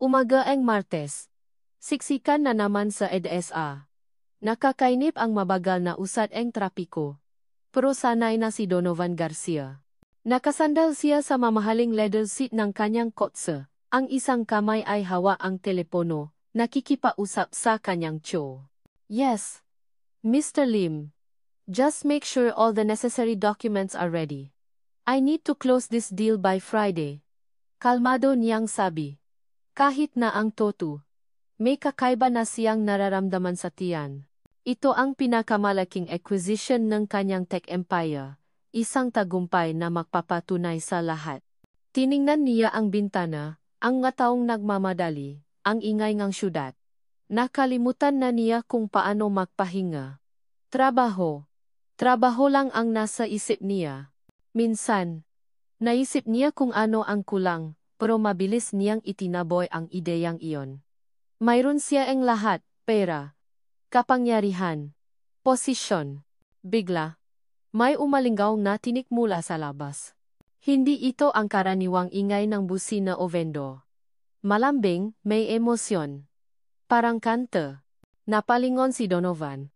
Umagaang Martes. Siksikan na naman sa EDSA. Nakakainip ang mabagal na usad ang trapiko. Pero sanay na si Donovan Garcia. Nakasandal siya sa mamahaling leather seat ng kanyang kotse. Ang isang kamay ay hawa ang telepono, nakikipausap sa kanyang tiyo. Yes, Mr. Lim. Just make sure all the necessary documents are ready. I need to close this deal by Friday. Kalmado niyang sabi. Kahit na ang toto, may kakaiba na siyang nararamdaman sa tiyan. Ito ang pinakamalaking acquisition ng kanyang tech empire, isang tagumpay na magpapatunay sa lahat. Tiningnan niya ang bintana, ang mga taong nagmamadali, ang ingay ng syudad. Nakalimutan na niya kung paano magpahinga. Trabaho. Trabaho lang ang nasa isip niya. Minsan, naisip niya kung ano ang kulang, pero mabilis niyang itinaboy ang ideyang iyon. Mayroon siya ang lahat, pera, kapangyarihan, posisyon. Bigla, may umalingaw na tinik mula sa labas. Hindi ito ang karaniwang ingay ng busina o vendo. Malambing, may emosyon. Parang kanta. Napalingon si Donovan.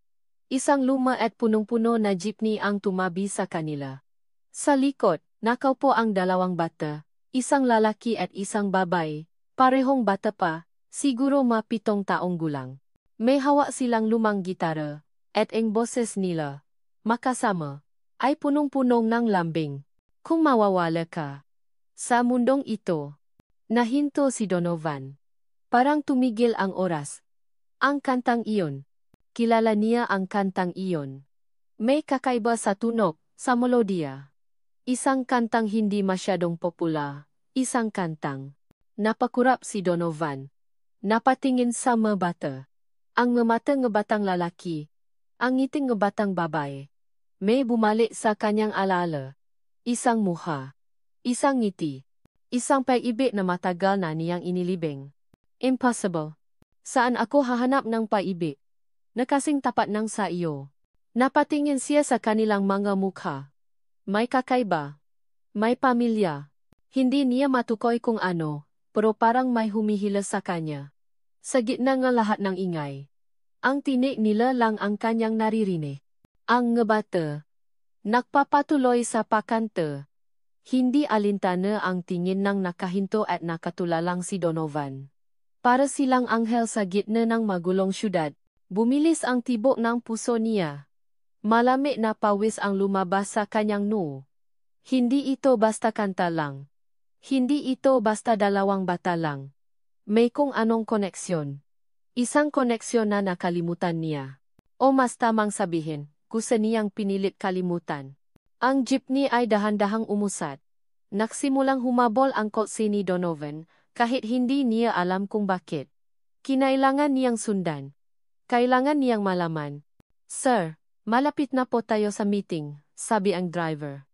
Isang luma at punong-puno na jeepney ang tumabi sa kanila. Sa likod, nakaupo ang dalawang bata. Isang lalaki at isang babae, parehong bata pa, siguro mapitong taong gulang. May hawa silang lumang gitara, at ang boses nila, makasama, ay punong-punong ng lambing. Kung mawawala ka sa mundong ito, nahinto si Donovan. Parang tumigil ang oras. Ang kantang iyon. Kilala niya ang kantang iyon. May kakaiba sa tunog, sa melodiya. Isang kantang hindi masyadong popular, isang kantang. Napakurap si Donovan. Napatingin sa mga bata. Ang mamata ng batang lalaki. Ang ngiting ng batang babae. May bumalik sa kanyang alaala. Isang muha. Isang ngiti. Isang pag-ibig na matagal na niyang inilibing. Impossible. Saan ako hahanap ng pag-ibig? Nakasing tapat ng sa iyo. Napatingin siya sa kanilang mga mukha. May kakaiba. May pamilya. Hindi niya matukoy kung ano, pero parang may humihilas sa kanya. Sa gitna ng lahat ng ingay. Ang tinig nila lang ang kanyang naririnig. Ang ngabata. Nagpapatuloy sa pakanta. Hindi alintana ang tingin ng nakahinto at nakatulalang si Donovan. Para silang anghel sa gitna ng magulong syudad. Bumilis ang tibok ng puso niya. Malamig na pawis ang lumabas sa kanyang noo. Hindi ito basta kanta lang. Hindi ito basta dalawang bata lang. May kung anong koneksyon. Isang koneksyon na nakalimutan niya. O mas tamang sabihin, kusa niyang pinilit kalimutan. Ang jeepney ay dahan-dahang umusad. Nagsimulang humabol ang kotse ni Donovan, kahit hindi niya alam kung bakit. Kinailangan niyang sundan. Kailangan niyang malaman. Sir, malapit na po tayo sa meeting, sabi ang driver.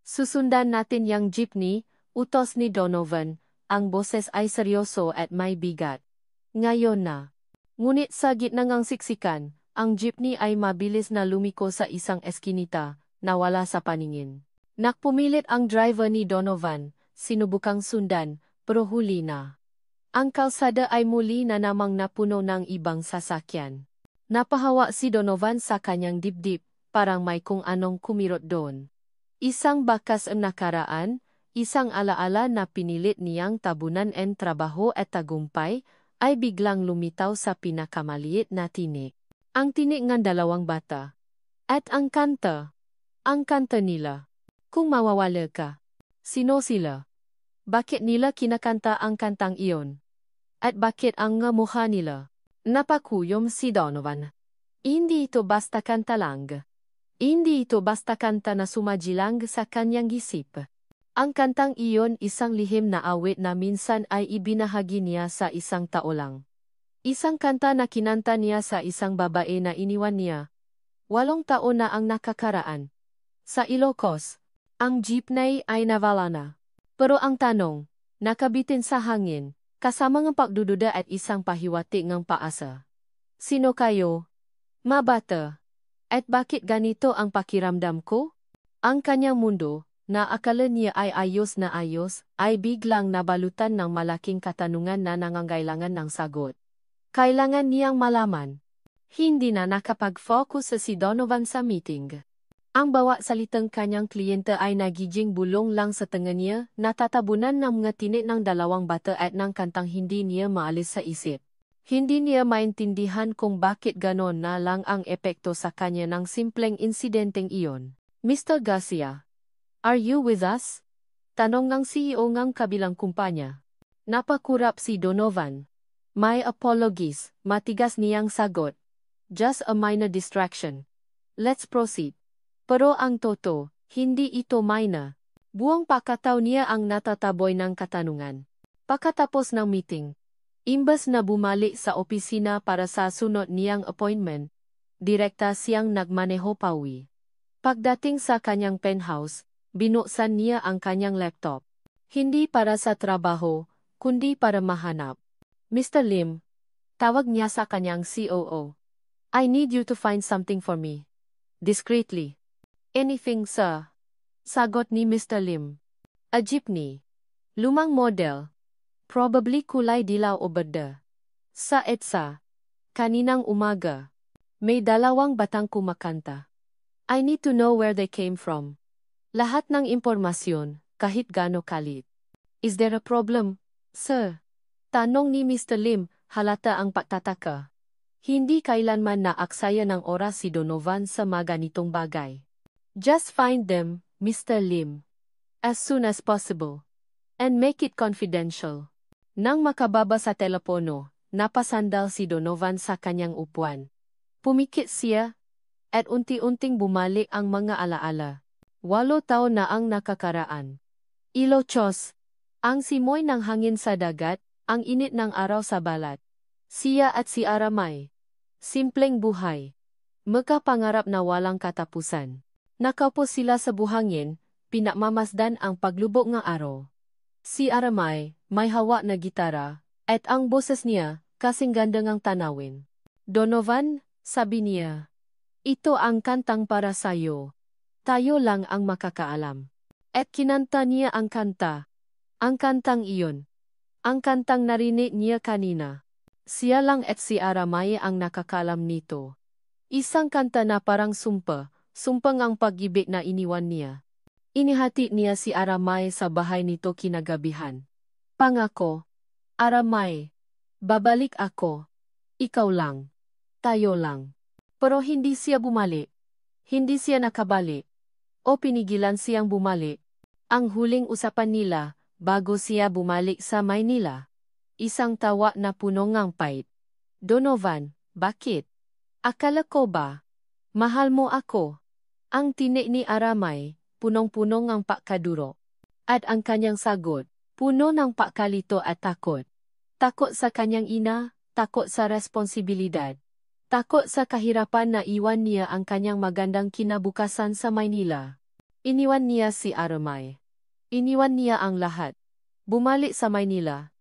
Susundan natin yang jeepney, utos ni Donovan, ang boses ay seryoso at may bigat. Ngayon na. Ngunit sa gitna ng siksikan, ang jeepney ay mabilis na lumiko sa isang eskinita, nawala sa paningin. Nakpumilit ang driver ni Donovan, sinubukang sundan, pero huli na. Ang kalsada ay muli na namang napuno ng ibang sasakyan. Napahawa si Donovan sa kanyang dibdib, parang may kung anong kumirot doon. Isang bakas ang nakaraan, isang alaala na pinilit niyang tabunan ang trabaho at tagumpay, ay biglang lumitaw sa pinakamaliit na tinik. Ang tinik ng dalawang bata. At ang kanta. Ang kanta nila. Kung mawawala ka. Sino sila? Bakit nila kinakanta ang kantang iyon? At bakit ang nga mukha nila? Napakuyom si Donovan. Hindi ito basta kanta lang. Hindi ito basta kanta na sumajilang sa kanyang isip. Ang kantang iyon isang lihim na awit na minsan ay ibinahagi niya sa isang tao lang. Isang kanta na kinanta niya sa isang babae na iniwan niya. 8 taon na ang nakakaraan. Sa Ilocos, ang jeepney ay nawala na. Pero ang tanong, nakabitin sa hangin, kasama ng pagdududa at isang pahiwati ng paasa. Sino kayo? Mabata. At bakit ganito ang pakiramdam ko? Ang kanyang mundo, na akala niya ay ayos, ay biglang nabalutan ng malaking katanungan na nangangailangan ng sagot. Kailangan niyang malaman. Hindi na nakapag-focus si Donovan sa meeting. Ang bawat salitang kanyang kliyente ay nagiging bulong lang sa tenga niya, natatabunan ng mga tinik ng dalawang bata at ng kantang hindi niya maalis sa isip. Hindi niya maintindihan kung bakit ganon na lang ang epekto sa kanya ng simpleng insidenteng iyon. Mr. Garcia, are you with us? Tanong ng CEO ng kabilang kumpanya. Napakurap si Donovan. My apologies, matigas niyang sagot. Just a minor distraction. Let's proceed. Pero ang toto, hindi ito minor. Buong pakataw niya ang natataboy ng katanungan. Pagkatapos ng meeting, imbas na bumalik sa opisina para sa sunod niyang appointment, direkta siyang nagmaneho pauwi. Pagdating sa kanyang penthouse, binuksan niya ang kanyang laptop. Hindi para sa trabaho, kundi para mahanap. Mr. Lim, tawag niya sa kanyang COO. I need you to find something for me. Discreetly. Anything, sir. Sagot ni Mr. Lim. A jeepney. Lumang model. Probably kulay dilaw o berde. Sa EDSA. Kaninang umaga. May dalawang batang kumakanta. I need to know where they came from. Lahat ng impormasyon, kahit gaano kalit. Is there a problem, sir? Tanong ni Mr. Lim, halata ang pagtataka. Hindi kailanman naaksaya ng oras si Donovan sa mga ganitong bagay. Just find them, Mr. Lim. As soon as possible. And make it confidential. Nang makababa sa telepono, napasandal si Donovan sa kanyang upuan. Pumikit siya, at unti-unting bumalik ang mga alaala. 8 taon na ang nakakaraan. Ilochos. Ang simoy ng hangin sa dagat, ang init ng araw sa balat. Siya at si Aramay. Simpleng buhay. Magkapangarap na walang katapusan. Nakaupo sila sa buhangin, pinakmamasdan ang paglubog ng araw. Si Aramay, may hawak na gitara, at ang boses niya, kasing ganda ng tanawin. Donovan, sabi niya. Ito ang kantang para sayo. Tayo lang ang makakaalam. At kinanta niya ang kanta. Ang kantang iyon. Ang kantang narinig niya kanina. Siya lang at si Aramay ang nakakalam nito. Isang kanta na parang sumpang ang pag-ibig na iniwan niya. Inihati niya si Aramay sa bahay nito kinagabihan. Pangako, Aramay, babalik ako. Ikaw lang. Tayo lang. Pero hindi siya bumalik. Hindi siya nakabalik. O pinigilan siyang bumalik. Ang huling usapan nila, bago siya bumalik sa Maynila. Isang tawa na puno ng pait. Donovan, bakit? Akala ko ba? Mahal mo ako. Ang tinik ni Aramay, punong-puno ng pakaduro. At ang kanyang sagot, puno ng pakalito at takot. Takot sa kanyang ina, takot sa responsibilidad. Takot sa kahirapan na iwan niya ang kanyang magandang kinabukasan sa Maynila. Iniwan niya si Aramay. Iniwan niya ang lahat. Bumalik sa Maynila.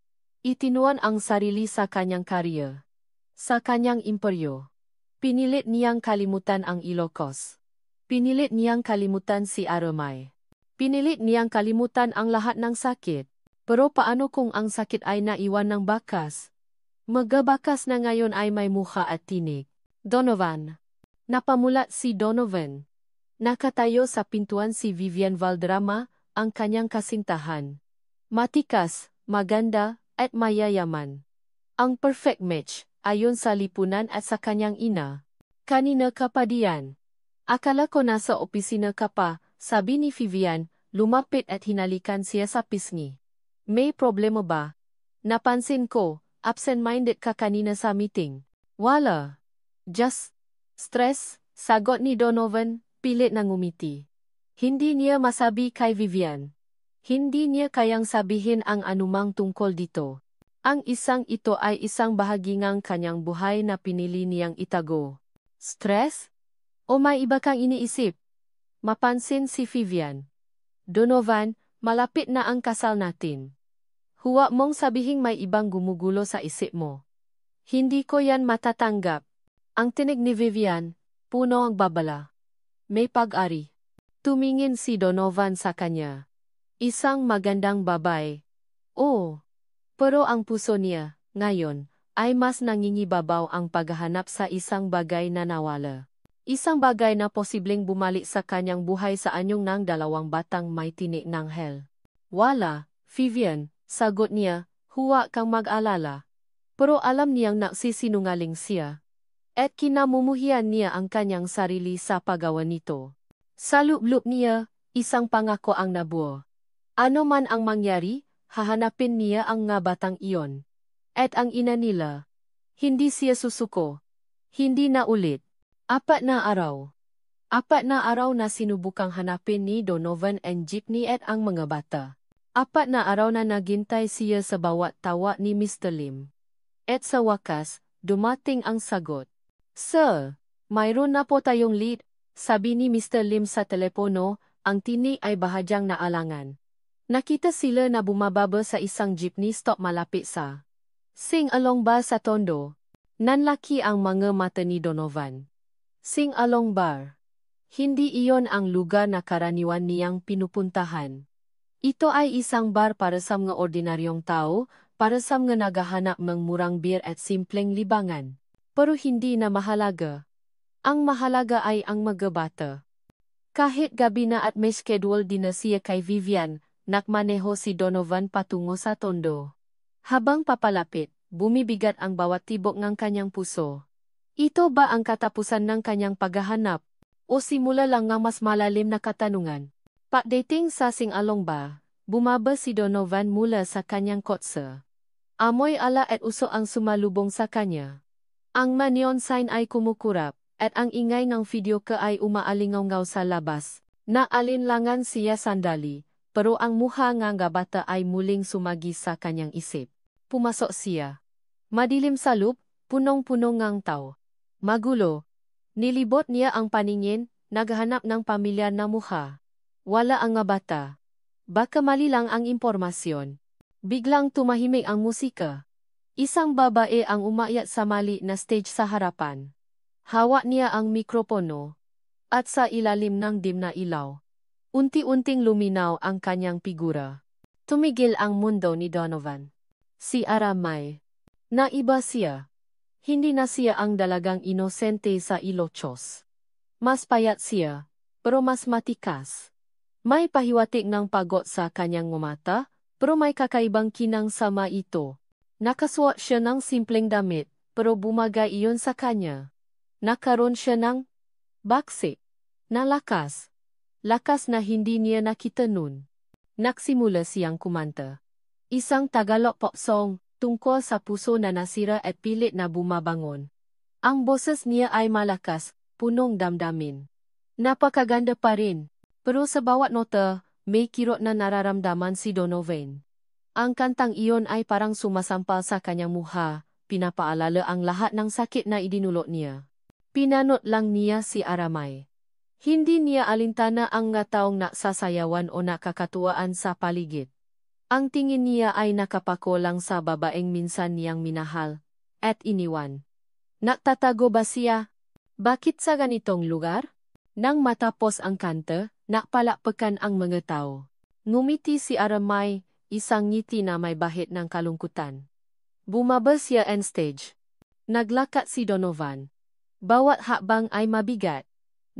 Itinuan ang sarili sa kanyang karya. Sa kanyang imperyo. Pinilit niyang kalimutan ang Ilocos. Pinilit niyang kalimutan si Aramay. Pinilit niyang kalimutan ang lahat ng sakit. Pero paano kung ang sakit ay naiwan ng bakas? Magabakas na ngayon ay may mukha at tinig. Donovan. Napamulat si Donovan. Nakatayo sa pintuan si Vivian Valderrama, ang kanyang kasintahan. Matikas, maganda, at mayayaman. Ang perfect match, ayon sa lipunan at sa kanyang ina. Kanina ka pa diyan. Akala ko nasa opisina ka pa, sabi ni Vivian, lumapit at hinalikan siya sa pisngi. May problema ba? Napansin ko, absent-minded ka kanina sa meeting. Wala. Just stress, sagot ni Donovan, pilit na ngumiti. Hindi niya masabi kay Vivian. Hindi niya kayang sabihin ang anumang tungkol dito. Ang isang ito ay isang bahagi ng kanyang buhay na pinili niyang itago. Stress? O may iba kang iniisip? Mapansin si Vivian. Donovan, malapit na ang kasal natin. Huwag mong sabihing may ibang gumugulo sa isip mo. Hindi ko yan matatanggap. Ang tinig ni Vivian, puno ang babala. May pag-ari. Tumingin si Donovan sa kanya. Isang magandang babae. Oh, pero ang puso niya, ngayon, ay mas nangingibabaw ang paghahanap sa isang bagay na nawala. Isang bagay na posibleng bumalik sa kanyang buhay sa anyong ng dalawang batang may tinik ng hell. Wala, Vivian, sagot niya, huwag kang mag-alala. Pero alam niyang nagsisinungaling siya. At kinamumuhian niya ang kanyang sarili sa paggawa nito. Sa loob-loob niya, isang pangako ang nabuo. Ano man ang mangyari, hahanapin niya ang nga batang iyon. At ang ina nila. Hindi siya susuko. Hindi na ulit. 4 na araw. 4 na araw na sinubukang hanapin ni Donovan and Jeepney at ang mga bata. 4 na araw na naghintay siya sa bawat tawa ni Mr. Lim. At sa wakas, dumating ang sagot. Sir, mayroon na po tayong lead, sabi ni Mr. Lim sa telepono, ang tinik ay bahagyang naalangan. Nakita sila na bumababa sa isang jeepney stop malapit sa Sing-along bar sa Tondo. Nanlaki ang mga mata ni Donovan. Sing-along bar. Hindi iyon ang lugar na karaniwan niyang pinupuntahan. Ito ay isang bar para sa mga ordinaryong tao, para sa mga naghahanap ng murang beer at simpleng libangan. Pero hindi na mahalaga. Ang mahalaga ay ang mga bata. Kahit gabi na at may schedule din na siya kay Vivian, nakmaneho si Donovan patungo sa Tondo. Habang papalapit, bumibigat ang bawat tibok ng kanyang puso. Ito ba ang katapusan ng kanyang paghahanap? O simula lang ng mas malalim na katanungan? Pagdating sa Sing-along ba, bumaba si Donovan mula sa kanyang kotse. Amoy ala at uso ang sumalubong sa kanya. Ang neon sign ay kumukurap, at ang ingay ng video ka ay umaalingaw sa labas. Naalinlangan siya sandali, pero ang mukha ng bata ay muling sumagi sa kanyang isip. Pumasok siya. Madilim sa loob, punong-puno ng tao. Magulo. Nilibot niya ang paningin, naghahanap ng pamilyar na mukha. Wala ang bata. Baka mali lang ang impormasyon. Biglang tumahimik ang musika. Isang babae ang umakyat sa mali na stage sa harapan. Hawak niya ang mikropono. At sa ilalim ng dim na ilaw, unti-unting luminaw ang kanyang figura. Tumigil ang mundo ni Donovan. Si Aramay. Naiba siya. Hindi na siya ang dalagang inosente sa Ilochos. Mas payat siya, pero mas matikas. May pahiwatig ng pagod sa kanyang mata, pero may kakaibang kinang sama ito. Nakasuot siya ng simpleng damit, pero bumagay iyon sa kanya. Nakaroon siya ng baksik na lakas. Lakas na hindi niya nakita noon. Nagsimula siyang kumanta. Isang Tagalog pop song, tungkol sa puso na nasira at pilit na bumabangon. Ang boses niya ay malakas, punong damdamin. Napakaganda pa rin, pero sa bawat nota, may kirot na nararamdaman si Donovan. Ang kantang iyon ay parang sumasampal sa kanyang mukha, pinapaalala ang lahat ng sakit na idinulot niya. Pinanot lang niya si Aramay. Hindi niya alintana ang nga taong naksasayawan o nakakatuwaan sa paligid. Ang tingin niya ay nakapako lang sa babaeng minsan niyang minahal, at iniwan. Nagtatago ba siya? Bakit sa ganitong lugar? Nang matapos ang kanta, nakpalakpakan ang mga tao. Ngumiti si Aramay, isang ngiti na may bahid ng kalungkutan. Bumaba siya on stage. Naglakat si Donovan. Bawat hakbang ay mabigat.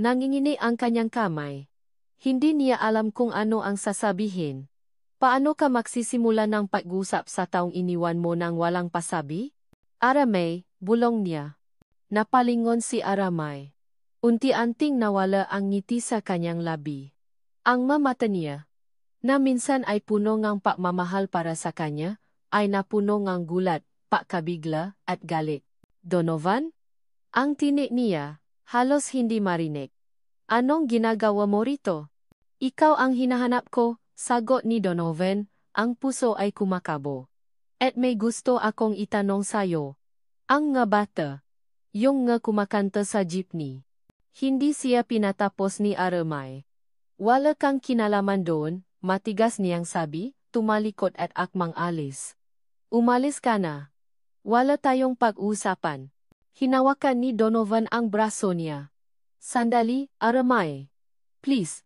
Nangingini ang kanyang kamay. Hindi niya alam kung ano ang sasabihin. Paano ka magsisimula ng pag-usap sa taong iniwan mo nang walang pasabi? Aramay, bulong niya. Napalingon si Aramay. Unti-anting nawala ang ngiti sa kanyang labi. Ang mamata niya, na minsan ay puno ng pagmamahal para sa kanya, ay napuno ng gulat, pagkabigla, at galit. Donovan? Ang tinik niya, halos hindi marinig. Anong ginagawa mo rito? Ikaw ang hinahanap ko, sagot ni Donovan, ang puso ay kumakabo. At may gusto akong itanong sayo. Ang nga bata, yung nga kumakanta sa jeepney. Hindi siya pinatapos ni Aramay. Wala kang kinalaman doon, matigas niyang sabi, tumalikod at akmang alis. Umalis ka na. Wala tayong pag-usapan. Hinawakan ni Donovan ang braso niya. Sandali, Aramay. Please.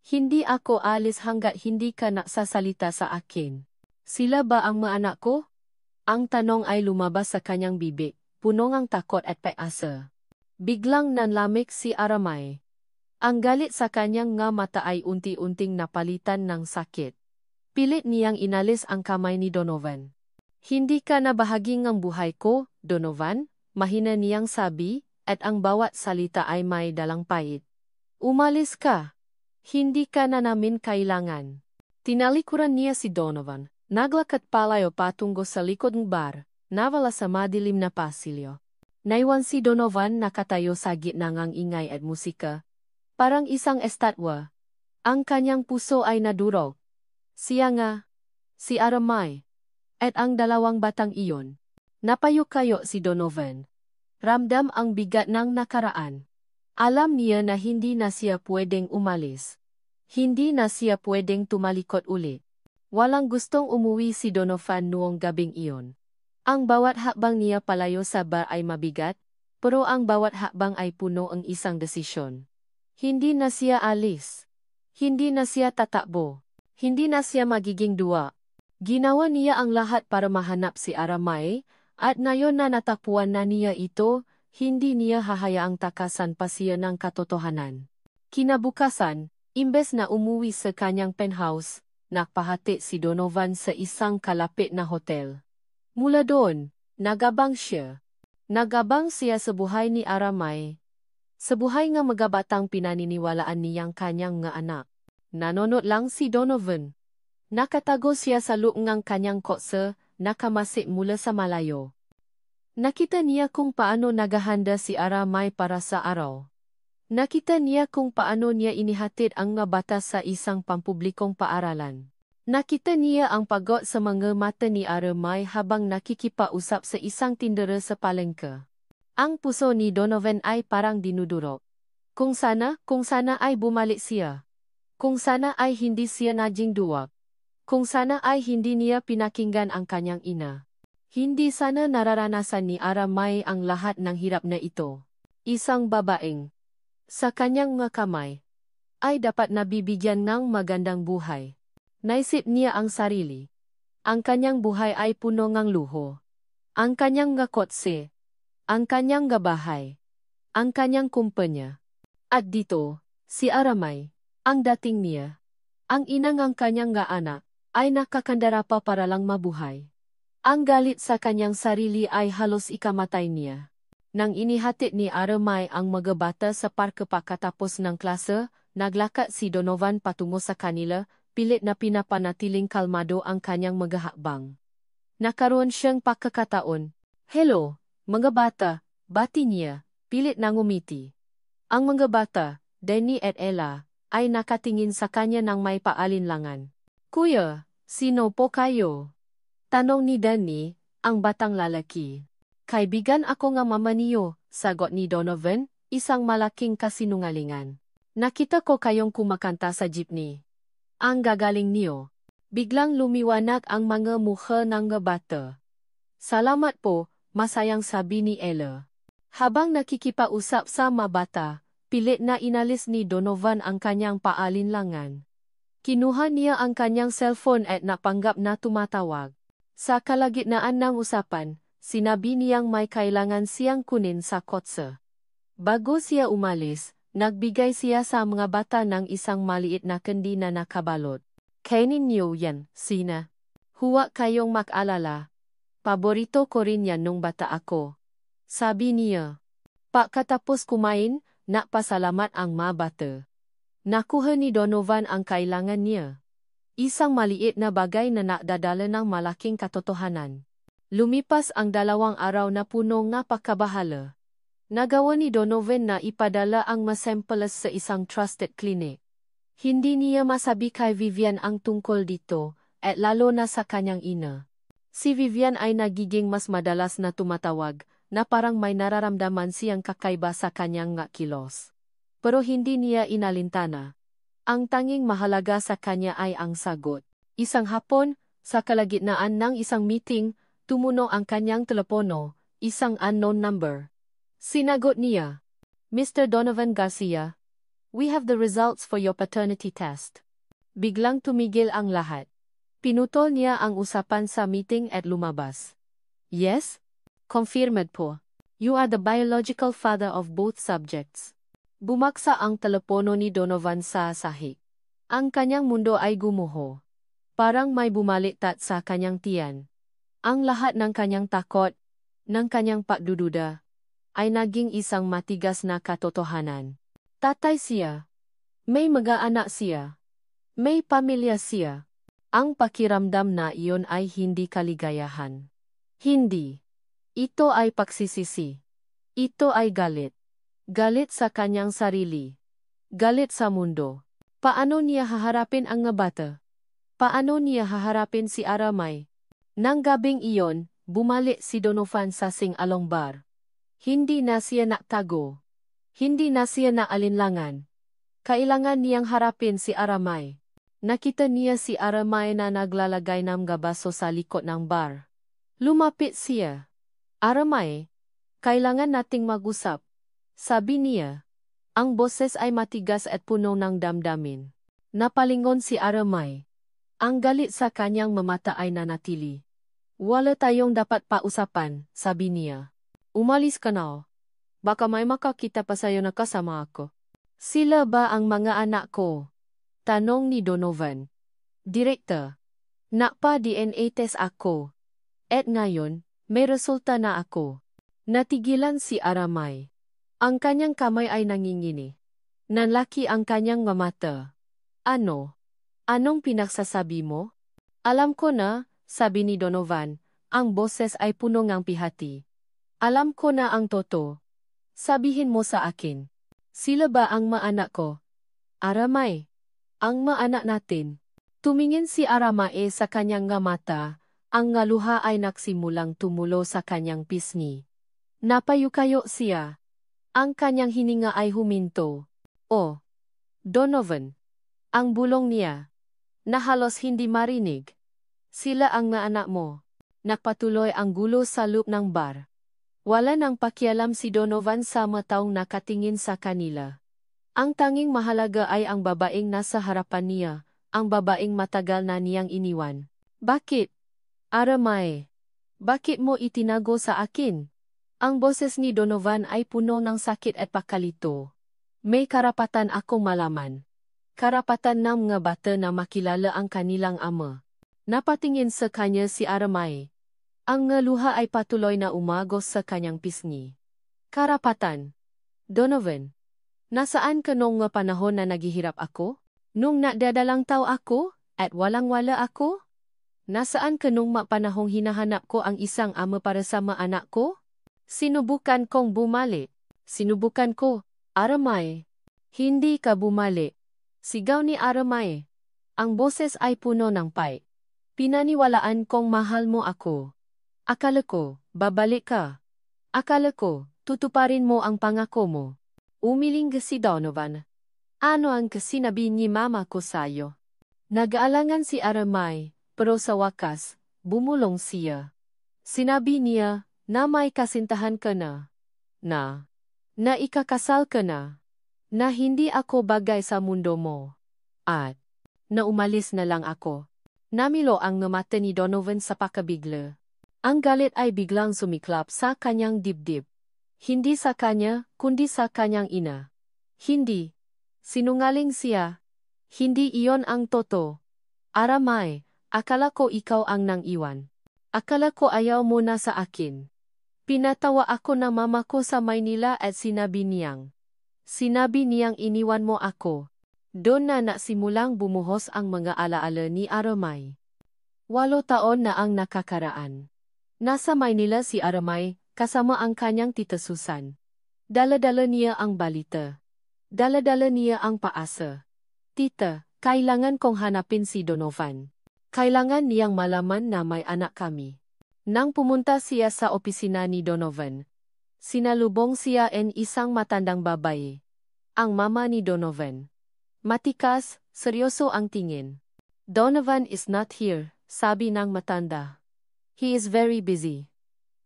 Hindi ako alis hanggat hindi ka nagsasalita sa akin. Sila ba ang mga anak ko? Ang tanong ay lumabas sa kanyang bibig, puno ng takot at pag-asa. Biglang nanlamig si Aramay. Ang galit sa kanyang nga mata ay unti-unting napalitan ng sakit. Pilit niyang inalis ang kamay ni Donovan. Hindi ka na bahagi ng buhay ko, Donovan, mahina niyang sabi, at ang bawat salita ay may dalang pait. Umalis ka. Hindi ka na namin kailangan. Tinalikuran niya si Donovan. Naglakad palayo patungo sa likod ng bar, nawala sa madilim na pasilyo. Naiwan si Donovan nakatayo sa gitna ng ingay at musika. Parang isang estatwa. Ang kanyang puso ay nadurog. Siya nga, si Aramay, at ang dalawang batang iyon. Napayukayo si Donovan. Ramdam ang bigat ng nakaraan. Alam niya na hindi na siya pwedeng umalis. Hindi na siya pwedeng tumalikod ulit. Walang gustong umuwi si Donovan noong gabing iyon. Ang bawat hakbang niya palayo sa bar ay mabigat, pero ang bawat hakbang ay puno ng isang desisyon. Hindi na siya alis. Hindi na siya tatakbo. Hindi na siya magiging duwa. Ginawa niya ang lahat para mahanap si Aramay, at ngayon na natakpuan na niya ito, hindi niya hahayaang takasan pa siya ng katotohanan. Kinabukasan, imbes na umuwi sa kanyang penthouse, nakpahati si Donovan sa isang kalapit na hotel. Mula doon, nagabang siya. Nagabang siya sa buhay ni Aramay. Sa buhay nga magabatang pinaniniwalaan niyang kanyang nga anak. Nanonood lang si Donovan. Nakatago siya sa loob ng kanyang kotse, nakamasik mula sa malayo. Nakita niya kung paano naghahanda si Aramay para sa araw. Nakita niya kung paano niya inihatid ang mga bata sa isang pampublikong paaralan. Nakita niya ang pagod sa mga mata ni Aramay habang nakikipausap sa isang tindera sa palengke. Ang puso ni Donovan ay parang dinudurog. Kung sana ay bumalik siya. Kung sana ay hindi siya naging duwag. Kung sana ay hindi niya pinakinggan ang kanyang ina. Hindi sana nararanasan ni Aramay ang lahat ng hirap na ito. Isang babaeng, sa kanyang mga kamay, ay dapat nabibigyan ng magandang buhay. Naisip niya ang sarili. Ang kanyang buhay ay puno ng luho. Ang kanyang nga kotse. Ang kanyang nga bahay. Ang kanyang kumpanya. At dito, si Aramay, ang dating niya, ang inang ang kanyang nga anak, ay nakakandara pa para lang mabuhay. Ang galit sa kanyang sarili ay halos ikamatay niya. Nang inihatid ni Aramay ang mga bata sa parke pagkatapos ng klase, naglakad si Donovan patungo sa kanila, pilit na pinapanatiling kalmado ang kanyang mga hakbang. Nakaroon siyang pagkakataon. Hello, mga bata, bati niya, pilit na ngumiti. Ang mga bata, Danny at Ella, ay nakatingin sa kanya ng may paalinlangan. Kuya, sino po kayo? Tanong ni Danny, ang batang lalaki. Kaibigan ako nga mama niyo, sagot ni Donovan, isang malaking kasinungalingan. Nakita ko kayong kumakanta sa jeepney. Ang gagaling niyo. Biglang lumiwanag ang mga mukha ng bata. Salamat po, masayang sabi ni Ella. Habang nakikipausap sa mga bata, pilit na inalis ni Donovan ang kanyang paalinlangan. Kinuha niya ang kanyang cellphone at napanggap na tumatawag. Sa kalagitnaan ng usapan, sinabi niyang may kailangan siyang kunin sa kotse. Bago siya umalis, nagbigay siya sa mga bata ng isang maliit na candy na nakabalot. Kainin niyo yan, Sina. Huwag kayong mag-alala. Paborito ko rin yan nung bata ako. Sabi niya. Pagkatapos kumain, napasalamat ang mga bata. Nakuha ni Donovan ang kailangan niya. Isang maliit na bagay na nakdadala ng malaking katotohanan. Lumipas ang 2 araw na puno ng pagkabahala. Nagawa ni Donovan na ipadala ang masempeles sa isang trusted clinic. Hindi niya masabi kay Vivian ang tungkol dito, at lalo na sa kanyang ina. Si Vivian ay nagiging mas madalas na tumatawag, na parang may nararamdaman siyang kakaiba sa kanyang nga kilos. Pero hindi niya inalintana. Ang tanging mahalaga sa kanya ay ang sagot. Isang hapon, sa kalagitnaan ng isang meeting, tumunog ang kanyang telepono, isang unknown number. Sinagot niya. Mr. Donovan Garcia. We have the results for your paternity test. Biglang tumigil ang lahat. Pinutol niya ang usapan sa meeting at lumabas. Yes? Confirmed po. You are the biological father of both subjects. Bumaksa ang telepono ni Donovan sa sahig. Ang kanyang mundo ay gumuho. Parang may bumalitat sa kanyang tiyan. Ang lahat ng kanyang takot, ng kanyang pagdududa, ay naging isang matigas na katotohanan. Tatay siya. May mag-aanak siya. May pamilya siya. Ang pakiramdam na iyon ay hindi kaligayahan. Hindi. Ito ay pagsisisi. Ito ay galit. Galit sa kanyang sarili. Galit sa mundo. Paano niya haharapin ang nga bata? Paano niya haharapin si Aramay? Nang gabing iyon, bumalik si Donovan sa sing-along bar. Hindi na siya naktago. Hindi na siya naalinlangan. Kailangan niyang harapin si Aramay. Nakita niya si Aramay na naglalagay ng gabaso sa likod ng bar. Lumapit siya. Aramay, kailangan nating mag-usap. Sabi niya. Ang boses ay matigas at puno ng damdamin. Napalingon si Aramay. Ang galit sa kanyang mamata ay nanatili. Wala tayong dapat pausapan, sabi niya. Umalis ka na. Baka may makakita pa sa'yo na kasama ako. Sila ba ang mga anak ko? Tanong ni Donovan. Direktor. Nakpa-DNA test ako. At ngayon, may resulta na ako. Natigilan si Aramay. Ang kanyang kamay ay nangingini. Nanlaki ang kanyang mata. Ano? Anong pinagsasabi mo? Alam ko na, sabi ni Donovan, ang boses ay puno ng pihati. Alam ko na ang totoo. Sabihin mo sa akin. Sila ba ang maanak ko? Aramay. Ang maanak natin. Tumingin si Aramay sa kanyang nga mata, ang nga luha ay nagsimulang tumulo sa kanyang pisngi. Napayukayo siya. Ang kanyang hininga ay huminto. Oh, Donovan. Ang bulong niya. Na halos hindi marinig. Sila ang maanak mo. Nagpatuloy ang gulo sa loob ng bar. Wala nang pakialam si Donovan sa mataong nakatingin sa kanila. Ang tanging mahalaga ay ang babaeng nasa harapan niya, ang babaeng matagal na niyang iniwan. Bakit? Aramay. Bakit mo itinago sa akin? Ang boses ni Donovan ay puno ng sakit at pakalito. May karapatan akong malaman. Karapatan ng mga bata na makilala ang kanilang ama. Napatingin sa kanya si Aramay. Ang nga luha ay patuloy na umagos sa kanyang pisngi. Karapatan. Donovan. Nasaan ka nung nga panahon na naghihirap ako? Nung nadadalang tao ako, at walang-wala ako? Nasaan ka nung panahong hinahanap ko ang isang ama para sa mga anak ko? Sinubukan kong bumalik. Sinubukan ko, Aramay. Hindi ka bumalik. Sigaw ni Aramay. Ang boses ay puno ng pait. Pinaniwalaan kong mahal mo ako. Akala ko, babalik ka. Akala ko, tutuparin mo ang pangako mo. Umiling si Donovan. Ano ang sinabi ni mama ko sa'yo? Nag-aalangan si Aramay, pero sa wakas, bumulong siya. Sinabi niya, na may kasintahan ka na. Na ikakasal ka na. Na hindi ako bagay sa mundo mo. At, na umalis na lang ako. Namilo ang mata ni Donovan sa pakabigla. Ang galit ay biglang sumiklap sa kanyang dibdib. Hindi sa kanya, kundi sa kanyang ina. Hindi. Sinungaling siya. Hindi iyon ang totoo. Aramay, akala ko ikaw ang nang iwan. Akala ko ayaw mo na sa akin. Pinatawa ako ng mama ko sa Maynila at sinabi niyang iniwan mo ako. Doon na nasimulang bumuhos ang mga alaala ni Aramay. 8 taon na ang nakakaraan. Nasa Maynila si Aramay, kasama ang kanyang tita Susan. Dala-dala niya ang balita. Dala-dala niya ang paasa. Tita, kailangan kong hanapin si Donovan. Kailangan niyang malaman na may anak kami. Nang pumunta siya sa opisina ni Donovan, sinalubong siya en isang matandang babae. Ang mama ni Donovan. Matikas, seryoso ang tingin. Donovan is not here, sabi ng matanda. He is very busy.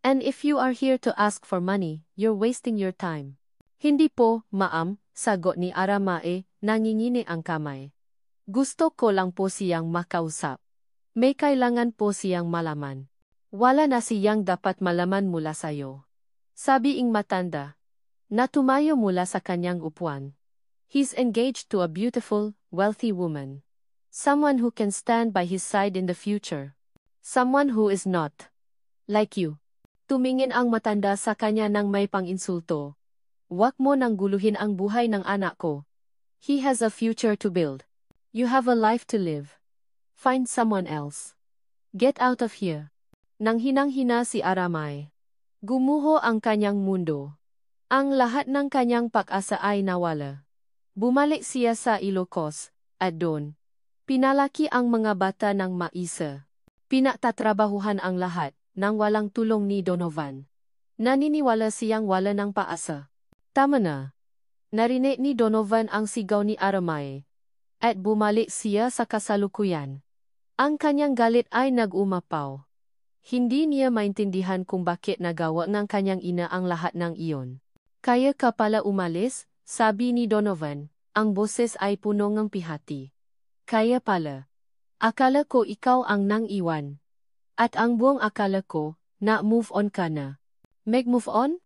And if you are here to ask for money, you're wasting your time. Hindi po, ma'am, sagot ni Aramae, nangingini ang kamay. Gusto ko lang po siyang makausap. May kailangan po siyang malaman. Wala na siyang dapat malaman mula sayo. Sabi ing matanda. Na tumayo mula sa kanyang upuan. He's engaged to a beautiful, wealthy woman. Someone who can stand by his side in the future. Someone who is not like you. Tumingin ang matanda sa kanya nang may pang-insulto. Huwag mo nang guluhin ang buhay ng anak ko. He has a future to build. You have a life to live. Find someone else. Get out of here. Nang hinang-hina si Aramae. Gumuho ang kanyang mundo. Ang lahat ng kanyang pag-asa ay nawala. Bumalik siya sa Ilocos, at doon. Pinalaki ang mga bata ng maisa. Pinatatrabahuhan ang lahat, nang walang tulong ni Donovan. Naniniwala siyang wala ng paasa. Tama na. Narinig ni Donovan ang sigaw ni Aramae. At bumalik siya sa kasalukuyan. Ang kanyang galit ay nag-umapaw. Hindi niya maintindihan kung bakit nagawa ng kanyang ina ang lahat ng iyon. Kaya ka pala umalis, sabi ni Donovan, ang boses ay puno ng pihati. Kaya pala. Akala ko ikaw ang nang iwan. At ang buong akala ko, na move on ka na. Mag-move on?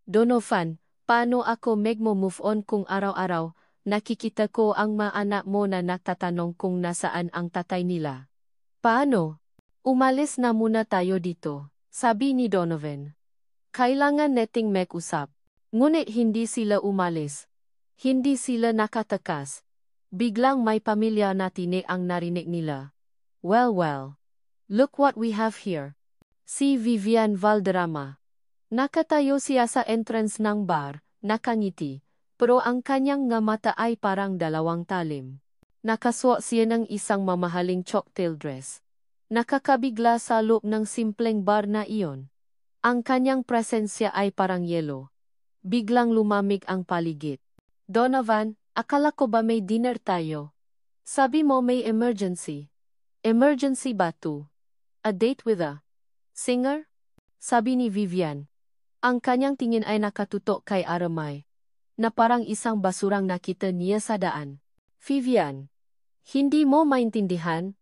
Donovan, paano ako mag-move on kung araw-araw, nakikita ko ang mga anak mo na nagtatanong kung nasaan ang tatay nila? Paano? Umalis na muna tayo dito, sabi ni Donovan. Kailangan nating mag-usap. Ngunit hindi sila umalis. Hindi sila nakatakas. Biglang may pamilya na tinik ang narinig nila. Well. Look what we have here. Si Vivian Valderrama. Nakatayo siya sa entrance ng bar, nakangiti, pero ang kanyang nga mata ay parang dalawang talim. Nakasuot siya ng isang mamahaling cocktail dress. Nakakabigla sa loob ng simpleng bar na iyon. Ang kanyang presensya ay parang yelo. Biglang lumamig ang paligid. Donovan, akala ko ba may dinner tayo? Sabi mo may emergency. Emergency ba to? A date with a singer? Sabi ni Vivian. Ang kanyang tingin ay nakatutok kay Aramae, na parang isang basurang nakita niya sa daan. Vivian, hindi mo maintindihan?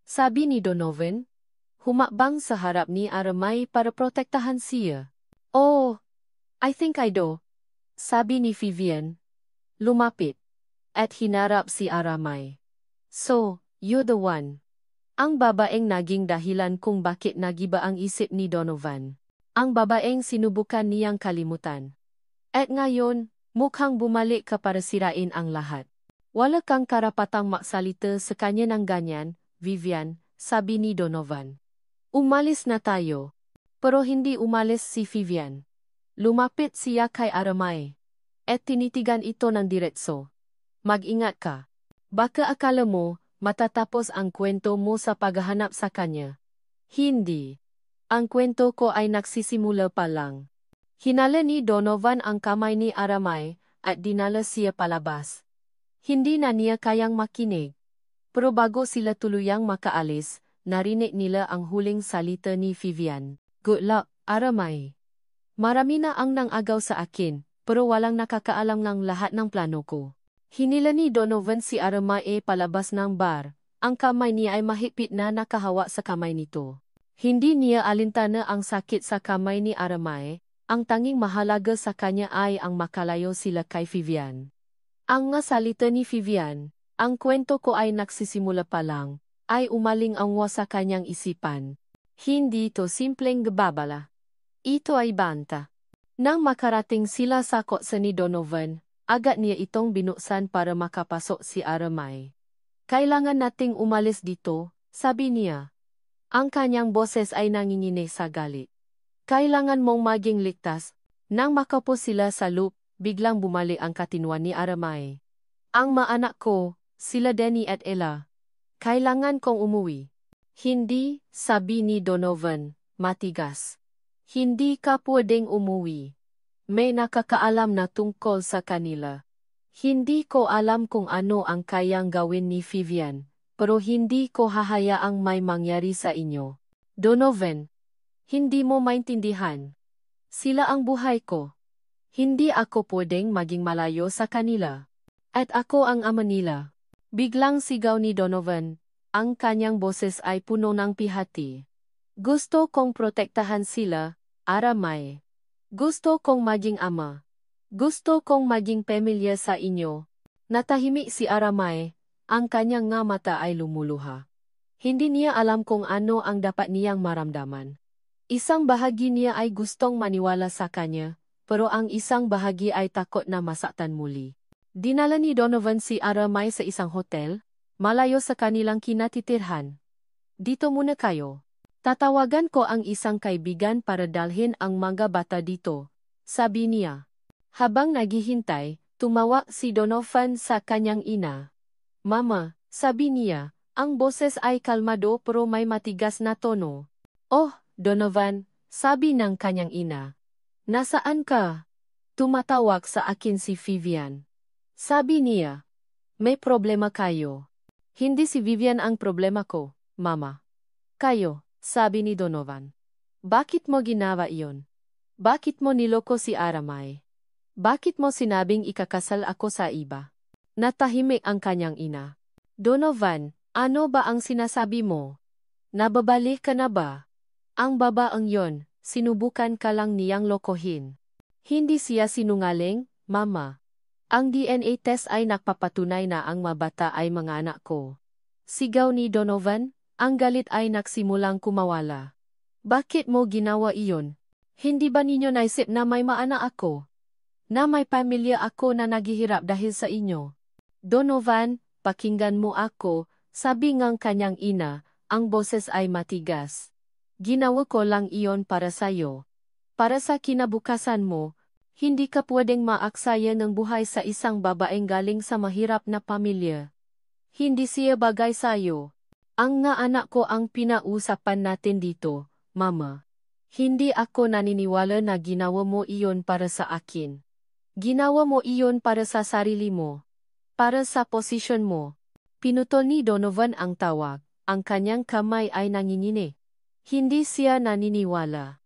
Sabi ni Donovan. Humakbang sa harap ni Aramae para protektahan siya. Oh, I think I do. Sabi ni Vivian. Lumapit. At hinarap si Aramae. So, you're the one. Ang babaeng naging dahilan kung bakit nagiba ang isip ni Donovan. Ang babaeng sinubukan niyang kalimutan. At ngayon, mukhang bumalik ka para sirain ang lahat. Wala kang karapatang maksalita sa kanya ng ganyan, Vivian, sabi ni Donovan. Umalis na tayo. Pero hindi umalis si Vivian. Lumapit siya kay Aramae. At tinitigan ito ng diretso. Mag-ingat ka. Baka akala mo, matatapos ang kwento mo sa paghahanap sa kanya. Hindi. Ang kwento ko ay nagsisimula pa lang. Hinala ni Donovan ang kamay ni Aramae at dinala siya palabas. Hindi na niya kayang makinig. Pero bago sila tuluyang makaalis, narinig nila ang huling salita ni Vivian. Good luck, Aramae. Marami na ang nang-agaw sa akin, pero walang nakakaalam ng lahat ng plano ko. Hinila ni Donovan si Aramae palabas ng bar. Ang kamay niya ay mahigpit na nakahawa sa kamay nito. Hindi niya alintana ang sakit sa kamay ni Aramae. Ang tanging mahalaga sa kanya ay ang makalayo sila kay Vivian. Ang nga salita ni Vivian, ang kwento ko ay nagsisimula pa lang, ay umaling ang sa kanyang isipan. Hindi to simpleng gababala. Ito ay banta. Nang makarating sila sa kotse ni Donovan, agad niya itong binuksan para makapasok si Aramae. Kailangan nating umalis dito, sabi niya. Ang kanyang boses ay nanginginig sa galit. Kailangan mong maging ligtas. Nang makapos sila sa loop, biglang bumalik ang katinwan ni Aramae. Ang maanak ko, sila Denny at Ella. Kailangan kong umuwi. Hindi, sabi ni Donovan, matigas. Hindi ka pwedeng umuwi. May nakakaalam na tungkol sa kanila. Hindi ko alam kung ano ang kayang gawin ni Vivian, pero hindi ko hahayaang may mangyari sa inyo. Donovan, hindi mo maintindihan. Sila ang buhay ko. Hindi ako pwedeng maging malayo sa kanila. At ako ang ama nila. Biglang sigaw ni Donovan. Ang kanyang boses ay puno ng pihati. Gusto kong protektahan sila, Aramay. Gusto kong maging ama. Gusto kong maging pamilya sa inyo. Natahimik si Aramay. Ang kanyang nga mata ay lumuluha. Hindi niya alam kung ano ang dapat niyang maramdaman. Isang bahagi niya ay gustong maniwala sa kanya, pero ang isang bahagi ay takot na masaktan muli. Dinala ni Donovan si Aramay sa isang hotel, malayo sa kanilang kinatitirhan. Dito muna kayo. Tatawagan ko ang isang kaibigan para dalhin ang mga bata dito, sabi niya. Habang naghihintay, tumawag si Donovan sa kanyang ina. Mama, sabi niya, ang boses ay kalmado pero may matigas na tono. Oh, Donovan, sabi ng kanyang ina. Nasaan ka? Tumatawag sa akin si Vivian. Sabi niya, may problema kayo. Hindi si Vivian ang problema ko, Mama. Kayo, sabi ni Donovan. Bakit mo ginawa iyon? Bakit mo niloko si Aramay? Bakit mo sinabing ikakasal ako sa iba? Natahimik ang kanyang ina. Donovan, ano ba ang sinasabi mo? Nababalik ka na ba? Ang babaang yon, sinubukan ka lang niyang lokohin. Hindi siya sinungaling, Mama. Ang DNA test ay nagpapatunay na ang mabata ay mga anak ko. Sigaw ni Donovan, ang galit ay nagsimulang kumawala. Bakit mo ginawa iyon? Hindi ba ninyo naisip na may maanak ako? Na may pamilya ako na naghihirap dahil sa inyo? Donovan, pakinggan mo ako, sabi ngang kanyang ina, ang boses ay matigas. Ginawa ko lang iyon para sa'yo. Para sa kinabukasan mo, hindi ka pwedeng maaksaya ng buhay sa isang babaeng galing sa mahirap na pamilya. Hindi siya bagay sa'yo. Ang nga anak ko ang pinausapan natin dito, Mama. Hindi ako naniniwala na ginawa mo iyon para sa akin. Ginawa mo iyon para sa sarili mo. Para sa posisyon mo. Pinutol ni Donovan ang tawag. Ang kanyang kamay ay nanginginig. Hindi siya naniniwala.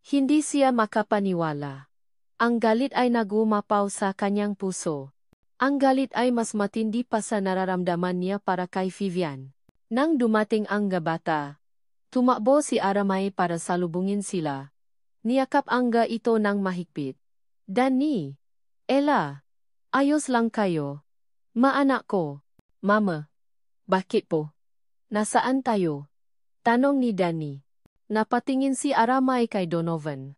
Hindi siya makapaniwala. Ang galit ay nagumapaw sa kanyang puso. Ang galit ay mas matindi pa sa nararamdaman niya para kay Vivian. Nang dumating ang bata, tumakbo si Aramay para salubungin sila. Niyakap ang ito ng mahigpit. Danny, Ella, ayos lang kayo. Maanak ko. Mama, bakit po? Nasaan tayo? Tanong ni Danny. Napatingin si Aramay kay Donovan.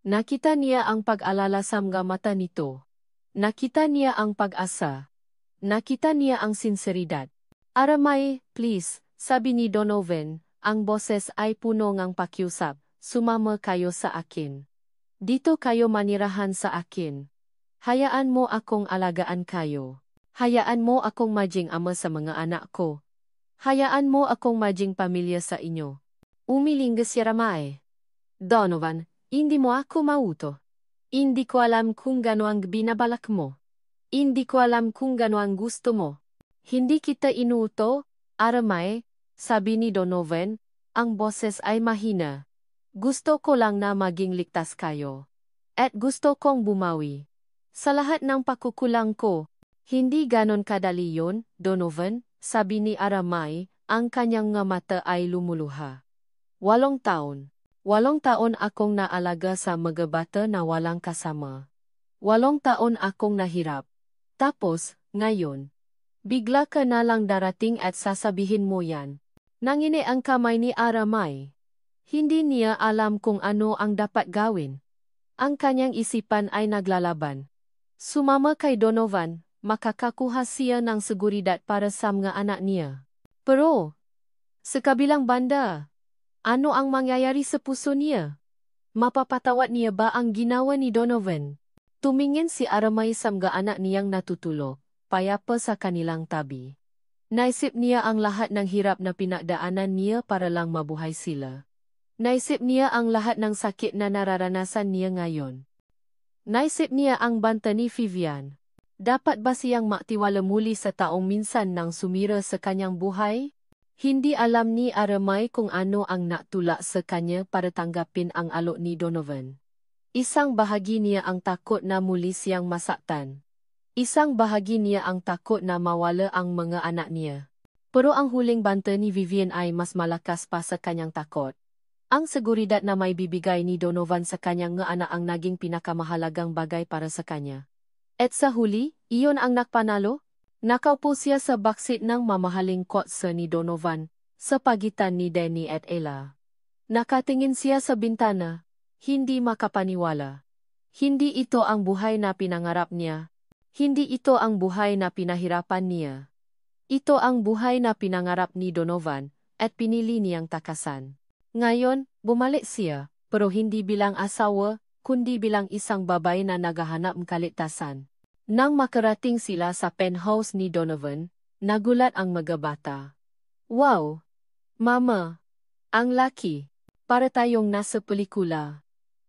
Nakita niya ang pag-alala sa mga mata nito. Nakita niya ang pag-asa. Nakita niya ang sinseridad. Aramay, please, sabi ni Donovan, ang boses ay puno ng pakiusap, sumama kayo sa akin. Dito kayo manirahan sa akin. Hayaan mo akong alagaan kayo. Hayaan mo akong maging ama sa mga anak ko. Hayaan mo akong maging pamilya sa inyo. Umiling si Aramay. Donovan, hindi mo ako mauto. Hindi ko alam kung gano ang binabalak mo. Hindi ko alam kung gano ang gusto mo. Hindi kita inuuto, Aramay, sabi ni Donovan, ang boses ay mahina. Gusto ko lang na maging ligtas kayo. At gusto kong bumawi. Sa lahat ng pakukulang ko, hindi ganon kadali yon, Donovan, sabi ni Aramay, ang kanyang nga mata ay lumuluha. 8 taon. 8 taon akong naalaga sa mga bata na walang kasama. 8 taon akong nahirap. Tapos, ngayon, bigla ka na lang darating at sasabihin mo yan. Nangini ang kamay ni Aramay. Hindi niya alam kung ano ang dapat gawin. Ang kanyang isipan ay naglalaban. Sumama kay Donovan, makakakuha siya ng seguridad para sa mga anak niya. Pero, sa kabilang banda, ano ang mangyayari sa puso niya? Mapapatawad niya ba ang ginawa ni Donovan? Tumingin si Aramay sa mga anak niyang natutulog, payapa sa kanilang tabi. Naisip niya ang lahat ng hirap na pinagdaanan niya para lang mabuhay sila. Naisip niya ang lahat ng sakit na nararanasan niya ngayon. Naisip niya ang banta ni Vivian. Dapat ba siyang maktiwala muli sa taong minsan nang sumira sa kanyang buhay? Hindi alam ni Aramay kung ano ang natula sa kanya para tanggapin ang alok ni Donovan. Isang bahagi niya ang takot na muli siyang masaktan. Isang bahagi niya ang takot na mawala ang mga anak niya. Pero ang huling banta ni Vivian ay mas malakas pa sa kanyang takot. Ang seguridad na may bibigay ni Donovan sa kanyang nga anak ang naging pinakamahalagang bagay para sa kanya. At sa huli, iyon ang nakpanalo? Nakaupo siya sa baksit ng mamahaling kotse ni Donovan, sa pagitan ni Danny at Ella. Nakatingin siya sa bintana, hindi makapaniwala. Hindi ito ang buhay na pinangarap niya. Hindi ito ang buhay na pinahirapan niya. Ito ang buhay na pinangarap ni Donovan, at pinili niyang takasan. Ngayon, bumalik siya, pero hindi bilang asawa, kundi bilang isang babae na naghahanap ng kaligtasan. Nang makarating sila sa penthouse ni Donovan, nagulat ang mga bata. Wow! Mama! Ang laki! Para tayong nasa pelikula.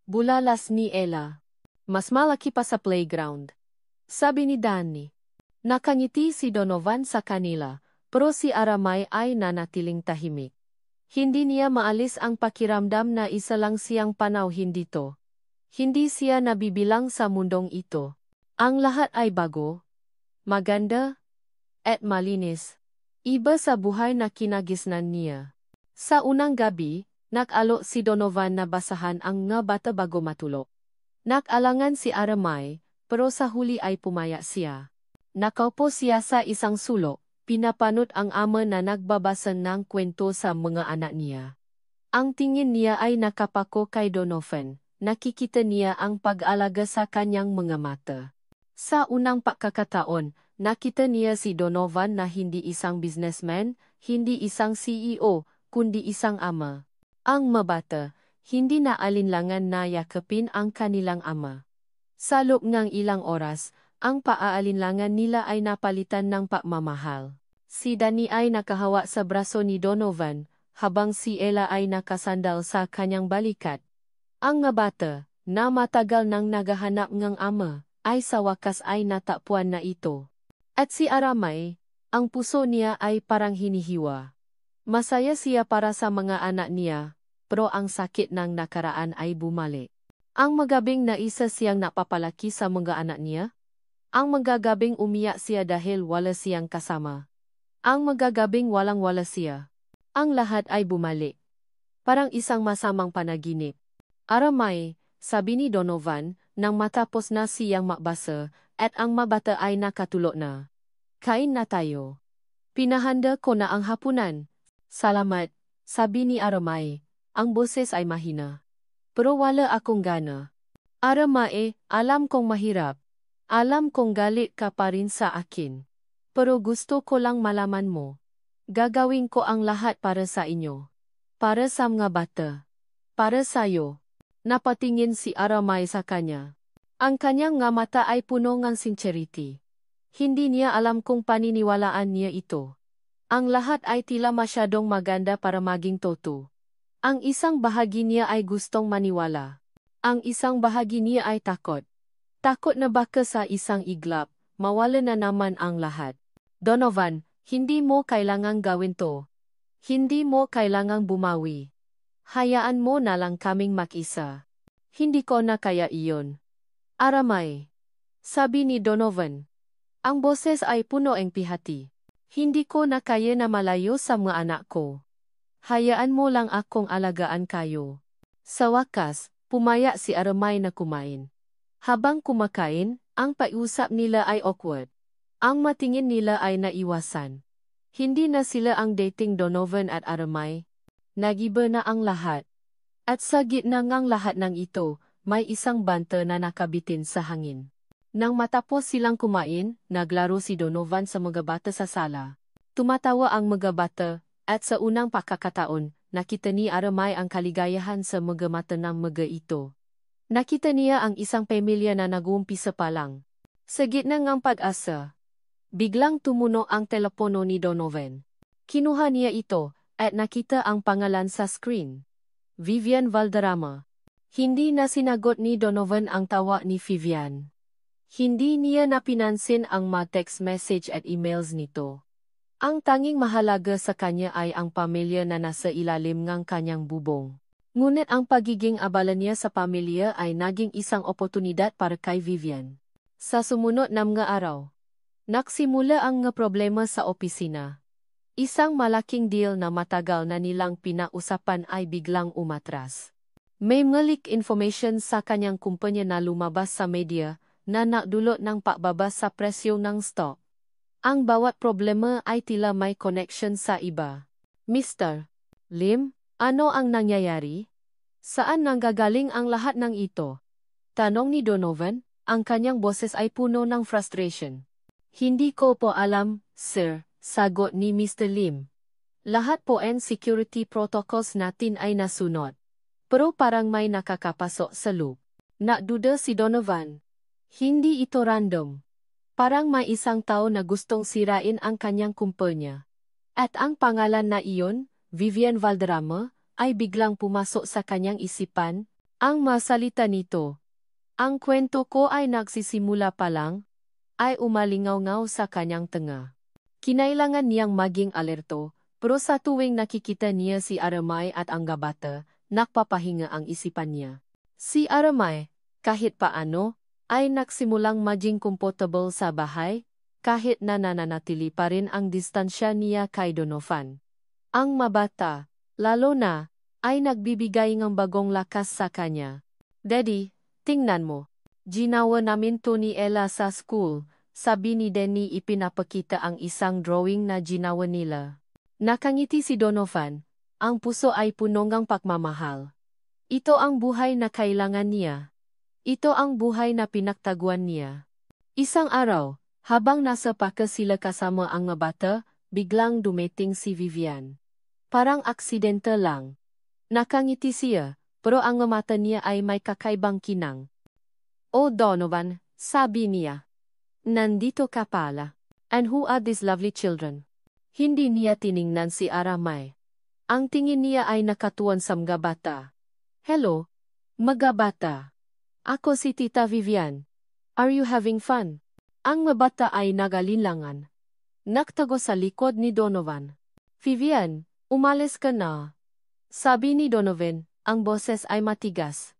Bulalas ni Ella. Mas malaki pa sa playground. Sabi ni Danny. Nakangiti si Donovan sa kanila, pero si Aramay ay nanatiling tahimik. Hindi niya maalis ang pakiramdam na isa lang siyang panauhin dito. Hindi siya nabibilang sa mundong ito. Ang lahat ay bago, maganda, at malinis. Iba sa buhay na kinagisnan niya. Sa unang gabi, nag-alok si Donovan na basahan ang nga bata bago matulog. Nag-alangan si Aramay, pero sa huli ay pumaya siya. Nakaupo siya sa isang sulok, pinapanot ang ama na nagbabasa ng kwento sa mga anak niya. Ang tingin niya ay nakapako kay Donovan, nakikita niya ang pag-alaga sa kanyang mga mata. Sa unang pagkakataon, nakita niya si Donovan na hindi isang businessman, hindi isang CEO, kundi isang ama. Ang mabata, hindi na alinlangan na yakapin ang kanilang ama. Sa loob ng ilang oras, ang paaalinlangan nila ay napalitan ng pagmamahal. Si Danny ay nakahawa sa braso ni Donovan, habang si Ella ay nakasandal sa kanyang balikat. Ang nga bata, na matagal nang naghahanap ng ama, ay sa wakas ay natappuan na ito. At si Aramay, ang puso niya ay parang hinihiwa. Masaya siya para sa mga anak niya, pero ang sakit ng nakaraan ay bumalik. Ang magabing na isa siyang napapalaki sa mga anak niya. Ang magagabing umiyak siya dahil wala siyang kasama. Ang magagabing walang-wala siya. Ang lahat ay bumalik. Parang isang masamang panaginip. Aramay, sabi ni Donovan, nang matapos na siyang makbasa, at ang mabata ay nakatulog na. Kain na tayo. Pinahanda ko na ang hapunan. Salamat, sabi ni Aramay. Ang boses ay mahina. Pero wala akong gana. Aramay, alam kong mahirap. Alam kong galit ka pa rin sa akin. Pero gusto ko lang malaman mo. Gagawin ko ang lahat para sa inyo. Para sa mga bata. Para sa'yo. Napatingin si Aramay sa kanya. Ang kanyang nga mata ay puno ng sincerity. Hindi niya alam kung paniniwalaan niya ito. Ang lahat ay tila masyadong maganda para maging totoo. Ang isang bahagi niya ay gustong maniwala. Ang isang bahagi niya ay takot. Takot na baka sa isang iglap, mawala na naman ang lahat. Donovan, hindi mo kailangang gawin to. Hindi mo kailangang bumawi. Hayaan mo na lang kaming mag-isa. Hindi ko na kaya iyon. Aramay. Sabi ni Donovan. Ang boses ay puno ng pihati. Hindi ko na kaya na malayo sa mga anak ko. Hayaan mo lang akong alagaan kayo. Sa wakas, pumaya si Aramay na kumain. Habang kumakain, ang pag-usap nila ay awkward. Ang matingin nila ay naiwasan. Hindi na sila ang dating Donovan at Aramay. Nagiba na ang lahat. At sa gitna ng lahat ng ito, may isang banta na nakabitin sa hangin. Nang matapos silang kumain, naglaro si Donovan sa mga bata sa sala. Tumatawa ang mga bata, at sa unang pagkakataon, nakita ni Aramay ang kaligayahan sa mga mata ng mga ito. Nakita niya ang isang pamilya na nag-uumpisa pa lang. Sa gitna ng pag-asa, biglang tumunog ang telepono ni Donovan. Kinuha niya ito, at nakita ang pangalan sa screen. Vivian Valderrama. Hindi na sinagot ni Donovan ang tawa ni Vivian. Hindi niya napinansin ang mga text message at emails nito. Ang tanging mahalaga sa kanya ay ang pamilya na nasa ilalim ng kanyang bubong. Ngunit ang pagiging abala niya sa pamilya ay naging isang oportunidad para kay Vivian. Sa sumunod na mga araw, nagsimula ang nga problema sa opisina. Isang malaking deal na matagal na nilang pinausapan ay biglang umatras. May mga leak information sa kanyang kumpanya na lumabas sa media na nagdulot ng pagbaba sa presyo ng stock. Ang bawat problema ay tila may connection sa iba. Mr. Lim, ano ang nangyayari? Saan nanggagaling ang lahat ng ito? Tanong ni Donovan, ang kanyang boses ay puno ng frustration. Hindi ko po alam, sir, sagot ni Mr. Lim. Lahat po and security protocols natin ay nasunod. Pero parang may nakakapasok sa loop. Nakduda si Donovan. Hindi ito random. Parang may isang tao na gustong sirain ang kanyang kumpanya. At ang pangalan na iyon, Vivian Valderrama, ay biglang pumasok sa kanyang isipan. Ang masalita nito. Ang kwento ko ay nagsisimula pa lang, ay umalingaw-ngaw sa kanyang tenga. Kinailangan niyang maging alerto, pero sa tuwing nakikita niya si Aramay at ang gabata, nakpapahinga ang isipan niya. Si Aramay, kahit paano, ay nagsimulang maging comfortable sa bahay, kahit na nananatili pa rin ang distansya niya kay Donovan. Ang mabata, lalo na, ay nagbibigay ng bagong lakas sa kanya. Daddy, tingnan mo. Ginawa namin to ni Ella sa school, sabi ni Denny ipinapakita ang isang drawing na ginawa nila. Nakangiti si Donovan, ang puso ay puno ng pagmamahal. Ito ang buhay na kailangan niya. Ito ang buhay na pinagtaguan niya. Isang araw, habang nasa parke sila kasama ang mga bata, biglang dumating si Vivian. Parang aksidente lang. Nakangiti siya, pero ang mata niya ay may kakaibang kinang. "Oh Donovan," sabi niya. "Nandito ka pala. And who are these lovely children?" Hindi niya tiningnan si Aramay. Ang tingin niya ay nakatuon sa mga bata. "Hello, mga bata. Ako si Tita Vivian. Are you having fun?" Ang mga bata ay nagalinlangan. Naktago sa likod ni Donovan. "Vivian, umalis ka na," sabi ni Donovan, ang boses ay matigas.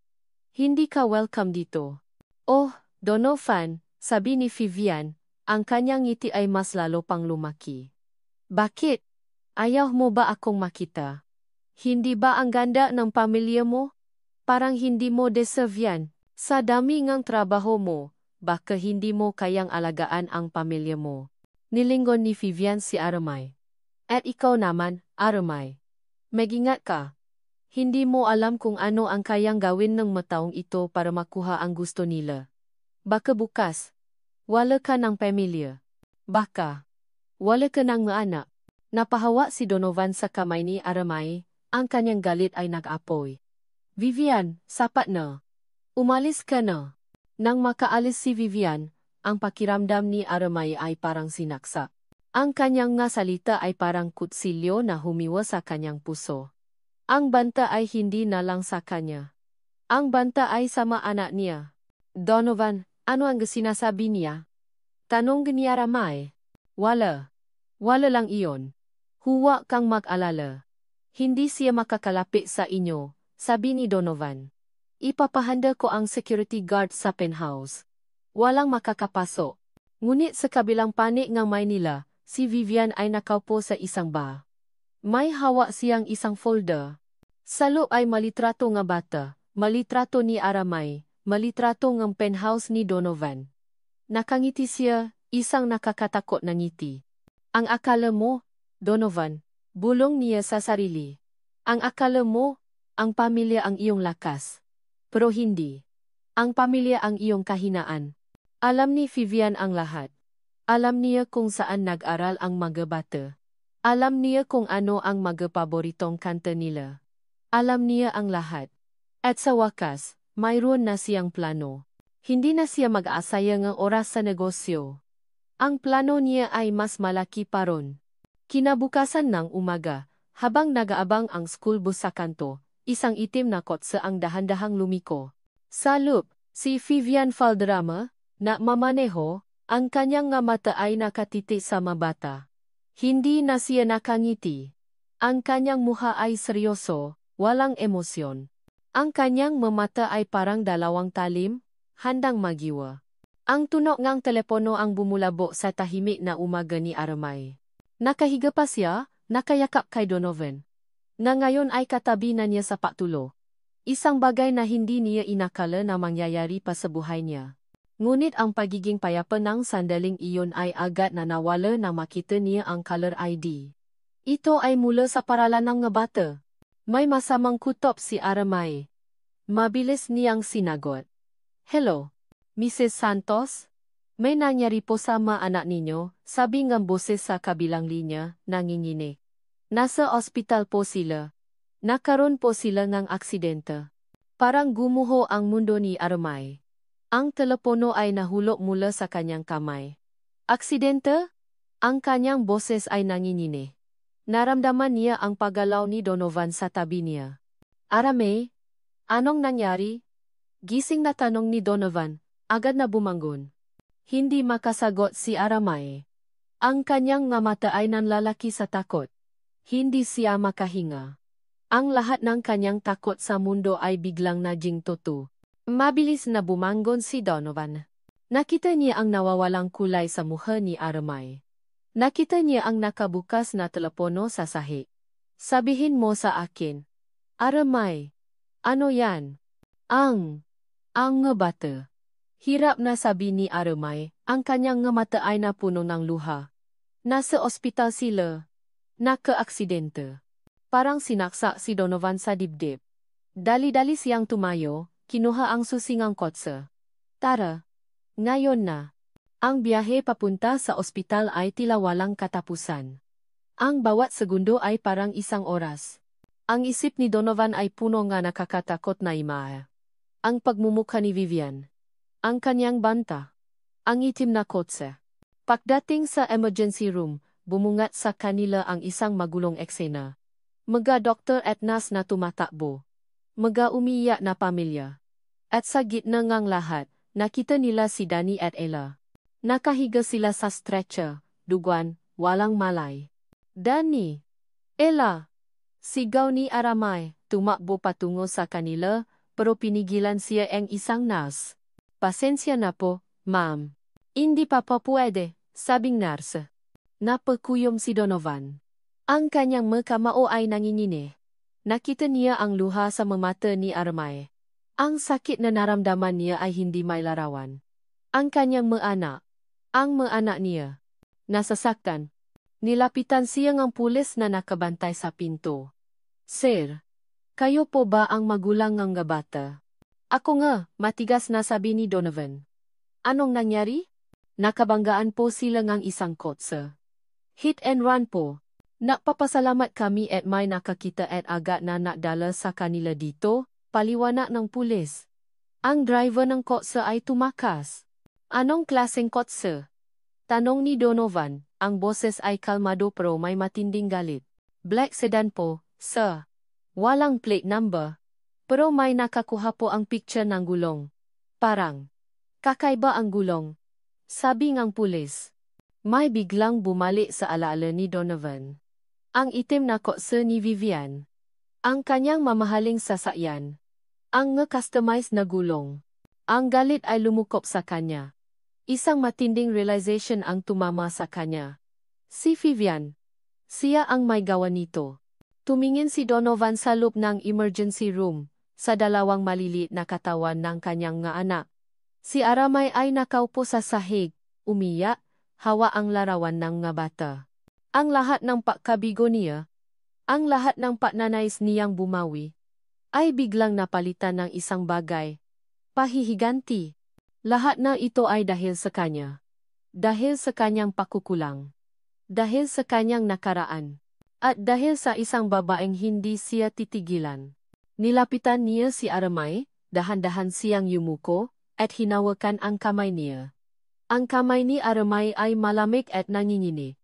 "Hindi ka welcome dito." "Oh, Donovan," sabi ni Vivian, ang kanyang ngiti ay mas lalo pang lumaki. "Bakit? Ayaw mo ba akong makita? Hindi ba ang ganda ng pamilya mo? Parang hindi mo deserve yan. Sa dami ng trabaho mo, baka hindi mo kayang alagaan ang pamilya mo." Nilingon ni Vivian si Aramay. "At ikaw naman, Aramay. Mag-ingat ka. Hindi mo alam kung ano ang kayang gawin ng mataong ito para makuha ang gusto nila. Baka bukas, wala ka ng pamilya. Baka, wala ka ng mga anak." Napahawa si Donovan sa kamay ni Aramay, ang kanyang galit ay nag-apoy. "Vivian, sapat na. Umalis ka na." Nang makaalis si Vivian, ang pakiramdam ni Aramay ay parang sinaksak. Ang kanyang nga salita ay parang kutsilyo na humiwa sa kanyang puso. Ang banta ay hindi na lang sa kanya. Ang banta ay sama anak niya. "Donovan, ano ang sinasabi niya?" Tanong ni Aramay. Wala. Wala lang iyon. "Huwag kang mag-alala. Hindi siya makakalapit sa inyo," sabi ni Donovan. "Ipapahanda ko ang security guard sa penthouse. Walang makakapasok." Ngunit sa kabilang panig ng Maynila, si Vivian ay nakaupo sa isang bar. May hawak siyang isang folder. Sa loob ay malitrato nga bata, malitrato ni Aramay, malitrato ng penthouse ni Donovan. Nakangiti siya, isang nakakatakot na ngiti. "Ang akala mo, Donovan," bulong niya sa sarili. "Ang akala mo, ang pamilya ang iyong lakas. Pero hindi. Ang pamilya ang iyong kahinaan." Alam ni Vivian ang lahat. Alam niya kung saan nag-aral ang mga bata. Alam niya kung ano ang mga paboritong kanta nila. Alam niya ang lahat. At sa wakas, mayroon na siyang plano. Hindi na siya mag-aasaya ng oras sa negosyo. Ang plano niya ay mas malaki pa ron. Kinabukasan ng umaga, habang nag-aabang ang school bus sa kanto, isang itim na kotse ang dahan-dahang lumiko. Sa loop, si Vivian Valderrama, na mamaneho, ang kanyang nga mata ay nakatiti sa mabata. Hindi na siya nakangiti. Ang kanyang muha ay seryoso, walang emosyon. Ang kanyang mamata ay parang dalawang talim, handang magiwa. Ang tunog ng telepono ang bumulabo sa tahimik na umaga ni Aramay. Nakahiga pa siya, nakayakap kay Donovan. Na ngayon ay katabi na niya sa patulo. Isang bagay na hindi niya inakala na mangyayari pa sa buhay niya. Ngunit ang pagiging payapa ng sandaling iyon ay agad na nawala nang makita niya ang caller ID. Ito ay mula sa paralan ng bata. May masamang kutob si Aramay. Mabilis niyang sinagot. Hello, Mrs. Santos? May nangyari po sa mga anak ninyo, sabi ng boses sa kabilang linya, nanginginig. Nasa ospital po sila. Nakaroon po sila ng aksidente. Parang gumuho ang mundo ni Aramay. Ang telepono ay nahulog mula sa kanyang kamay. Aksidente? Ang kanyang boses ay nanginginig. Naramdaman niya ang paggalaw ni Donovan sa tabi niya. Aramay? Anong nangyari? Gising na tanong ni Donovan, agad na bumangon. Hindi makasagot si Aramay. Ang kanyang nga mata ay nanlalaki sa takot. Hindi siya makahinga. Ang lahat ng kanyang takot sa mundo ay biglang naging totoo. Mabilis na bumangon si Donovan. Nakita niya ang nawawalang kulay sa mukha ni Aramay. Nakita niya ang nakabukas na telepono sa sahig. Sabihin mo sa akin. Aramay. Ano yan? Ang nga bata. Hirap na sabi ni Aramay, ang kanyang nga mata ay napuno ng luha. Nasa ospital sila. Naka-aksidente. Parang sinaksak si Donovan sa dibdib. Dali-dali siyang tumayo, kinuha ang susingang kotse. Tara. Ngayon na. Ang biyahe papunta sa ospital ay tila walang katapusan. Ang bawat segundo ay parang isang oras. Ang isip ni Donovan ay puno nga nakakatakot na imahe. Ang pagmumukha ni Vivian. Ang kanyang banta. Ang itim na kotse. Pagdating sa emergency room, bumungat sa kanila ang isang magulong eksena. Mga doktor at nurse na tumatakbo. Mga umiiyak na pamilya. At sa gitna ngang lahat, nakita nila si Danny at Ella. Nakahiga sila sa stretcher, duguan, walang malay. Danny! Ella! Sigaw ni Aramay, tumakbo patungo sa kanila, pero pinigilan siya ang isang nurse. Pasensya na po, ma'am. Hindi pa pwede, sabing nurse. Napakuyom si Donovan. Ang kanyang mukha ay nanginginig. Nakita niya ang luha sa mata ni Aramay. Ang sakit na naramdaman niya ay hindi may larawan. Ang kanyang mga anak niya, nasasaktan. Nilapitan siya ng pulis na nakabantay sa pinto. Sir, kayo po ba ang magulang ng bata? Ako nga, matigas na sabi ni Donovan. Anong nangyari? Nakabanggaan po sila ng isang kotse. Hit and run po. Napapasalamat kami at may nakakita at agad na nakdala sa kanila dito, paliwanag ng pulis. Ang driver ng kotse ay tumakas. Anong klaseng kotse? Tanong ni Donovan, ang boses ay kalmado pero may matinding galit. Black sedan po, sir. Walang plate number. Pero may nakakuha po ang picture ng gulong. Parang kakaiba ang gulong. Sabi ng pulis. May biglang bumalik sa alaala ni Donovan. Ang itim na kotse ni Vivian. Ang kanyang mamahaling sasakyan. Ang nge-customize na gulong. Ang galit ay lumukop sa kanya. Isang matinding realization ang tumama sa kanya. Si Vivian. Siya ang may gawa nito. Tumingin si Donovan sa loob ng emergency room, sa dalawang maliliit na katawan ng kanyang nga anak. Si Aramay ay nakaupo sa sahig, umiyak, hawa ang larawan ng nga bata. Ang lahat ng pagkabigo niya, ang lahat ng pagnanais niyang bumawi, ay biglang napalitan ng isang bagay. Pahihiganti. Lahat na ito ay dahil sa kanya. Dahil sa kanyang pakukulang. Dahil sa kanyang nakaraan. At dahil sa isang babaeng hindi siya titigilan. Nilapitan niya si Aramay, dahan-dahan siyang yumuko, at hinawakan ang kamay niya. Ang kamay ni Aramay ay malamig at nanginginig.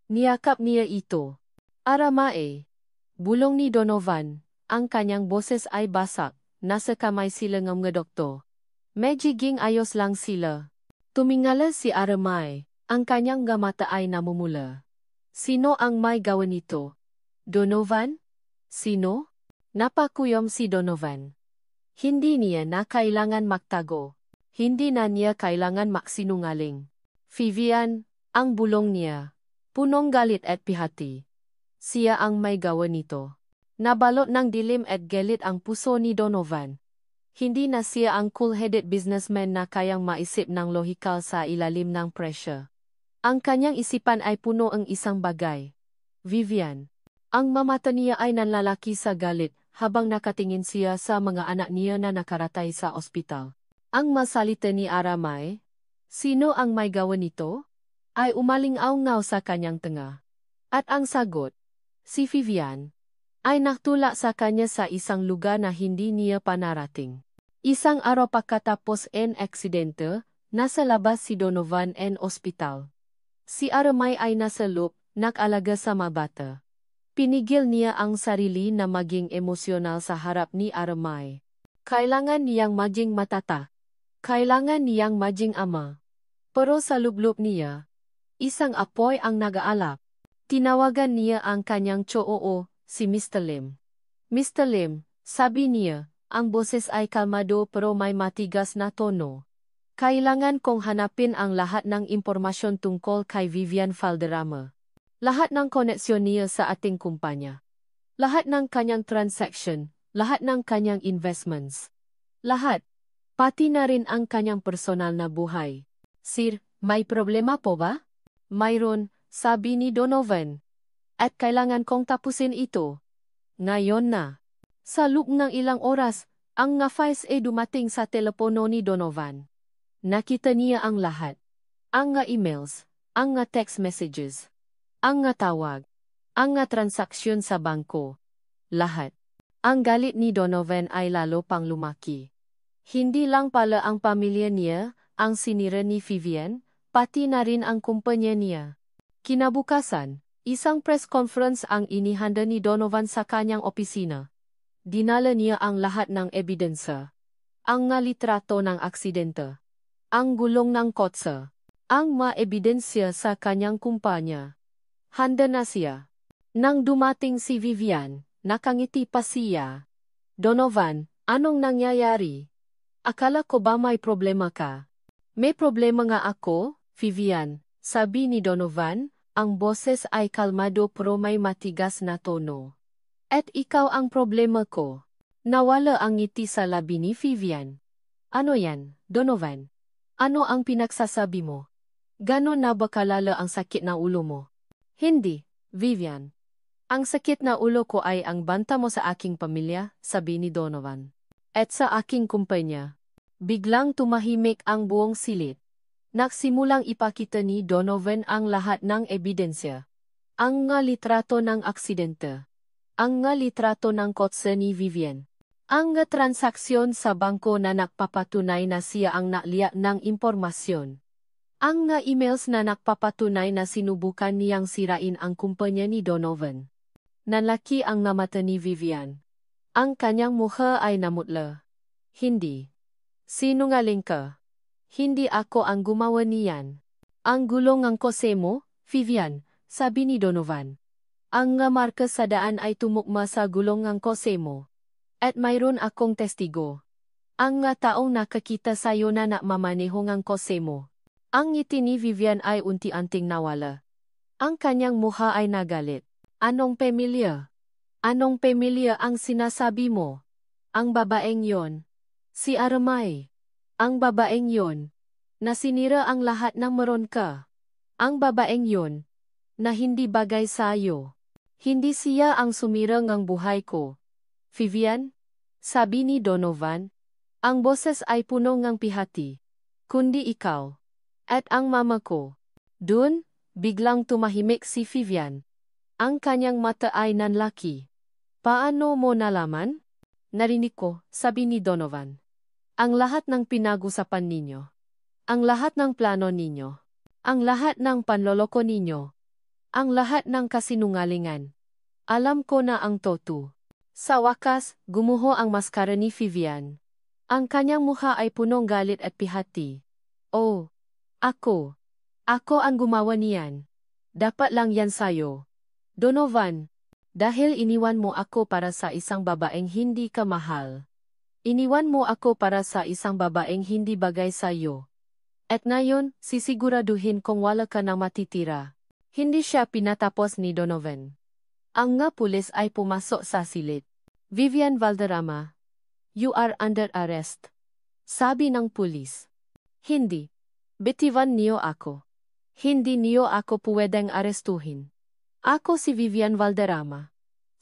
Niyakap niya ito. Aramay! Bulong ni Donovan, ang kanyang boses ay basak, nasa kamay sila ng mga doktor. Medjiging ayos lang sila. Tumingala si Aramay, ang kanyang mata ay namumula. Sino ang may gawa nito? Donovan? Sino? Napakuyom si Donovan. Hindi niya na kailangan magtago. Hindi na niya kailangan maksinungaling. Vivian, ang bulong niya. Punong galit at pihati. Siya ang may gawa nito. Nabalot ng dilim at galit ang puso ni Donovan. Hindi na siya ang cool-headed businessman na kayang maisip ng lohikal sa ilalim ng pressure. Ang kanyang isipan ay puno ang isang bagay. Vivian. Ang mamata niya ay nanlalaki sa galit habang nakatingin siya sa mga anak niya na nakaratay sa ospital. Ang masalita ni Aramay, sino ang may gawa nito? Ay umaling-aw-ngaw sa kanyang tenga. At ang sagot, si Vivian, ay naktula sa kanya sa isang lugar na hindi niya panarating. Isang araw pagkatapos ng aksidente, nasa labas si Donovan ng ospital. Si Aramay ay nasa loob, nag-alaga sa mga bata. Pinigil niya ang sarili na maging emosyonal sa harap ni Aramay. Kailangan niyang maging matata. Kailangan niyang maging ama. Pero sa loob niya, isang apoy ang nag-aalap. Tinawagan niya ang kanyang tiyoo, si Mr. Lim. Mr. Lim, sabi niya, ang boses ay kalmado pero may matigas na tono. Kailangan kong hanapin ang lahat ng impormasyon tungkol kay Vivian Valderrama. Lahat ng koneksyon niya sa ating kumpanya. Lahat ng kanyang transaction, lahat ng kanyang investments. Lahat. Pati na rin ang kanyang personal na buhay. Sir, may problema po ba? Mayroon, sabi ni Donovan. At kailangan kong tapusin ito. Ngayon na. Sa loob ng ilang oras, ang nga files ay dumating sa telepono ni Donovan. Nakita niya ang lahat. Ang nga emails, ang nga text messages. Ang nga tawag, ang nga transaksyon sa bangko, lahat. Ang galit ni Donovan ay lalo pang lumaki. Hindi lang pala ang pamilya niya, ang sinira ni Vivian, pati na rin ang kumpanya niya. Kinabukasan, isang press conference ang inihanda ni Donovan sa kanyang opisina. Dinala niya ang lahat ng ebidensya. Ang nga litrato ng aksidente. Ang gulong ng kotse. Ang mga ebidensya sa kanyang kumpanya. Handa na siya. Nang dumating si Vivian, nakangiti pa siya. Donovan, anong nangyayari? Akala ko ba may problema ka? May problema nga ako, Vivian, sabi ni Donovan, ang boses ay kalmado pero may matigas na tono. At ikaw ang problema ko. Nawala ang ngiti sa labi ni Vivian. Ano yan, Donovan? Ano ang pinagsasabi mo? Ganon na ba kalala ang sakit na ulo mo? Hindi, Vivian. Ang sakit na ulo ko ay ang banta mo sa aking pamilya, sabi ni Donovan. At sa aking kumpanya. Biglang tumahimik ang buong silid. Nagsimulang ipakita ni Donovan ang lahat ng ebidensya. Ang nga litrato ng aksidente. Ang nga litrato ng kotse ni Vivian. Ang nga transaksyon sa bangko na nagpapatunay na siya ang nakliya ng impormasyon. Ang nga emails na nagpapatunay na sinubukan niyang sirain ang kumpanya ni Donovan. Nanlaki ang nga mata ni Vivian. Ang kanyang mukha ay namutla. Hindi. Sinungaling ka. Hindi ako ang gumawa niyan. Ang gulong ng kotse mo, Vivian, sabi ni Donovan. Ang nga marka sa daan ay tumukma sa gulong ng kotse mo. At mayroon akong testigo. Ang nga taong nakakita sa'yo na nakmamaneho ng kotse mo. Ang ngiti ni Vivian ay unti-unting nawala. Ang kanyang mukha ay nagalit. Anong pamilya? Anong pamilya ang sinasabi mo? Ang babaeng yon. Si Aramay. Ang babaeng yon. Na sinira ang lahat ng meron ka. Ang babaeng yon. Na hindi bagay sa'yo. Hindi siya ang sumira ng buhay ko. Vivian? Sabi ni Donovan. Ang boses ay puno ng pihati. Kundi ikaw. At ang mama ko. Dun, biglang tumahimik si Vivian. Ang kanyang mata ay nanlaki. Paano mo nalaman? Narinig ko, sabi ni Donovan. Ang lahat ng pinag-usapan ninyo. Ang lahat ng plano ninyo. Ang lahat ng panloloko ninyo. Ang lahat ng kasinungalingan. Alam ko na ang totoo. Sa wakas, gumuho ang maskara ni Vivian. Ang kanyang mukha ay punong galit at pihati. Oh, ako. Ako ang gumawa niyan. Dapat lang yan sayo. Donovan. Dahil iniwan mo ako para sa isang babaeng hindi ka mahal. Iniwan mo ako para sa isang babaeng hindi bagay sa iyo. At ngayon, sisiguraduhin kong wala ka na matitira. Hindi siya pinatapos ni Donovan. Ang nga pulis ay pumasok sa silid. Vivian Valderrama, you are under arrest. Sabi ng pulis. Hindi. Bitiwan niyo ako. Hindi niyo ako puwedeng arestuhin. Ako si Vivian Valderrama.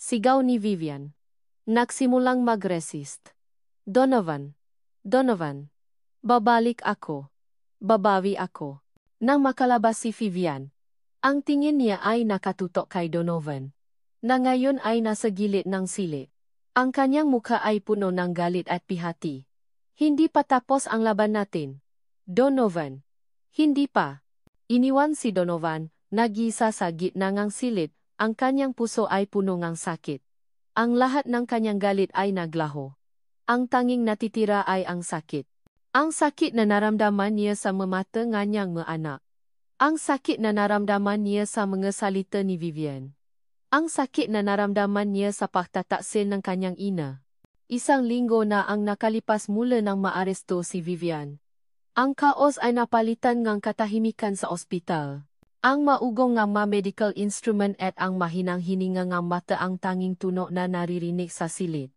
Sigaw ni Vivian. Nagsimulang mag-resist. Donovan. Donovan. Babalik ako. Babawi ako. Nang makalabas si Vivian, ang tingin niya ay nakatutok kay Donovan, na ngayon ay nasa gilid ng sili. Ang kanyang mukha ay puno ng galit at pihati. Hindi pa tapos ang laban natin. Donovan. Hindi pa. Iniwan si Donovan, nag-isa sa gitna ng silid, ang kanyang puso ay puno ng sakit. Ang lahat ng kanyang galit ay naglaho. Ang tanging natitira ay ang sakit. Ang sakit na naramdaman niya sa mamata ng kanyang mga anak. Ang sakit na naramdaman niya sa mga salita ni Vivian. Ang sakit na naramdaman niya sa pagtataksil ng kanyang ina. Isang linggo na ang nakalipas mula nang maaresto si Vivian. Ang kaos ay napalitan ng katahimikan sa ospital. Ang maugong nga medical instrument at ang mahinang hininga ng mata ang tanging tuno na naririnig sa silid.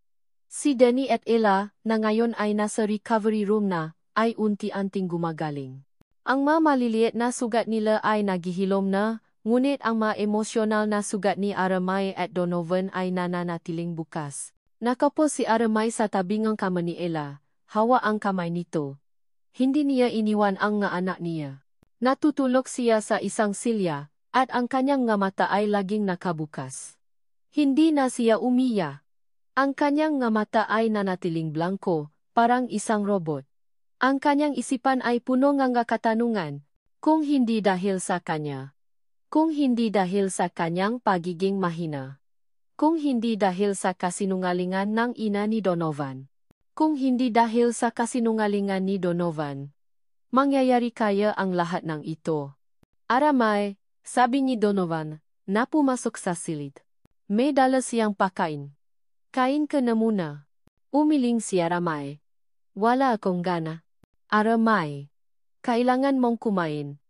Si Danny at Ella, na ngayon ay nasa recovery room na, ay unti-unting gumagaling. Ang mga maliliit na sugat nila ay naghihilom na, ngunit ang mga emosyonal na sugat ni Aramay at Donovan ay nananatiling bukas. Nakaupo si Aramay sa tabing ng kama ni Ella, hawa ang kamay nito. Hindi niya iniwan ang nga anak niya. Natutulog siya sa isang silya, at ang kanyang nga mata ay laging nakabukas. Hindi na siya umiya. Ang kanyang nga mata ay nanatiling blanko, parang isang robot. Ang kanyang isipan ay puno ng katanungan, kung hindi dahil sa kanya. Kung hindi dahil sa kanyang pagiging mahina. Kung hindi dahil sa kasinungalingan ng ina ni Donovan. Kung hindi dahil sa kasinungalingan ni Donovan. Mangyayari kaya ang lahat ng ito. Aramay, sabi ni Donovan, na pumasok sa silid. May dala siyang pakain. Kain ka na muna. Umiling si Aramay. Wala akong gana. Aramay, kailangan mong kumain.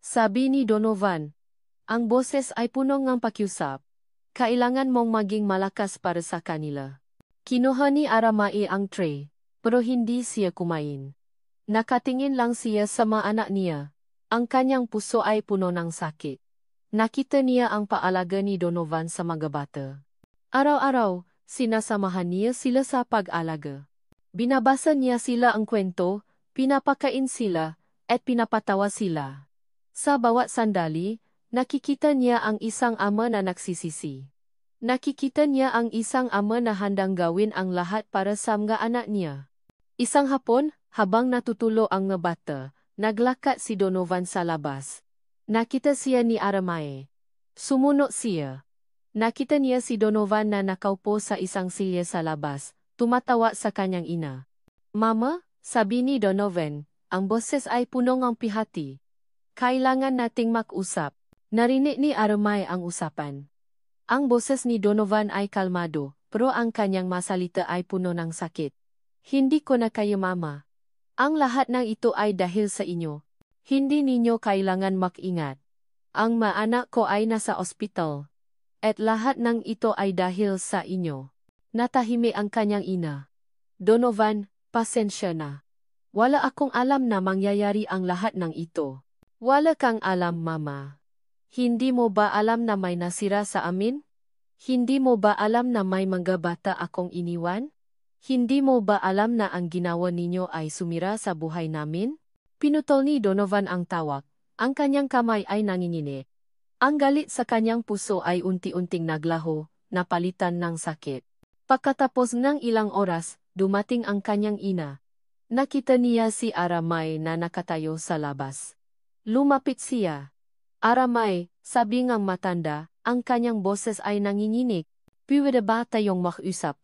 Sabi ni Donovan. Ang boses ay puno ng pakiusap. Kailangan mong maging malakas para sa kanila. Kinuha ni Aramay ang tray, pero hindi siya kumain. Nakatingin lang siya sa mga anak niya. Ang kanyang puso ay puno ng sakit. Nakita niya ang paalaga ni Donovan sa mga bata. Araw-araw, sinasamahan niya sila sa pag-alaga. Binabasa niya sila ang kwento, pinapakain sila, at pinapatawa sila. Sa bawat sandali, nakikita niya ang isang ama na nagsisisi. Nakikita niya ang isang ama na handang gawin ang lahat para sa mga anak niya. Isang hapon, habang natutulo ang mga bata, naglakad si Donovan sa labas. Nakita siya ni Aramay. Sumunod siya. Nakita niya si Donovan na nakaupo sa isang silya sa labas, tumatawa sa kanyang ina. Mama, sabi ni Donovan, ang boses ay puno ng pihati. Kailangan nating mag-usap. Narinig ni Aramay ang usapan. Ang boses ni Donovan ay kalmado, pero ang kanyang masalita ay puno ng sakit. Hindi ko na kayo mama. Ang lahat ng ito ay dahil sa inyo. Hindi ninyo kailangan mag-ingat. Ang mga anak ko ay nasa ospital. At lahat ng ito ay dahil sa inyo. Natahimik ang kanyang ina. Donovan, pasensya na. Wala akong alam na mangyayari ang lahat ng ito. Wala kang alam, mama. Hindi mo ba alam na may nasira sa amin? Hindi mo ba alam na may mga bata akong iniwan? Hindi mo ba alam na ang ginawa ninyo ay sumira sa buhay namin? Pinutol ni Donovan ang tawag. Ang kanyang kamay ay nanginginig. Ang galit sa kanyang puso ay unti-unting naglaho, napalitan ng sakit. Pagkatapos ng ilang oras, dumating ang kanyang ina. Nakita niya si Aramay na nakatayo sa labas. Lumapit siya. Aramay, sabi ng matanda, ang kanyang boses ay nanginginig. Pwede ba tayong mag-usap?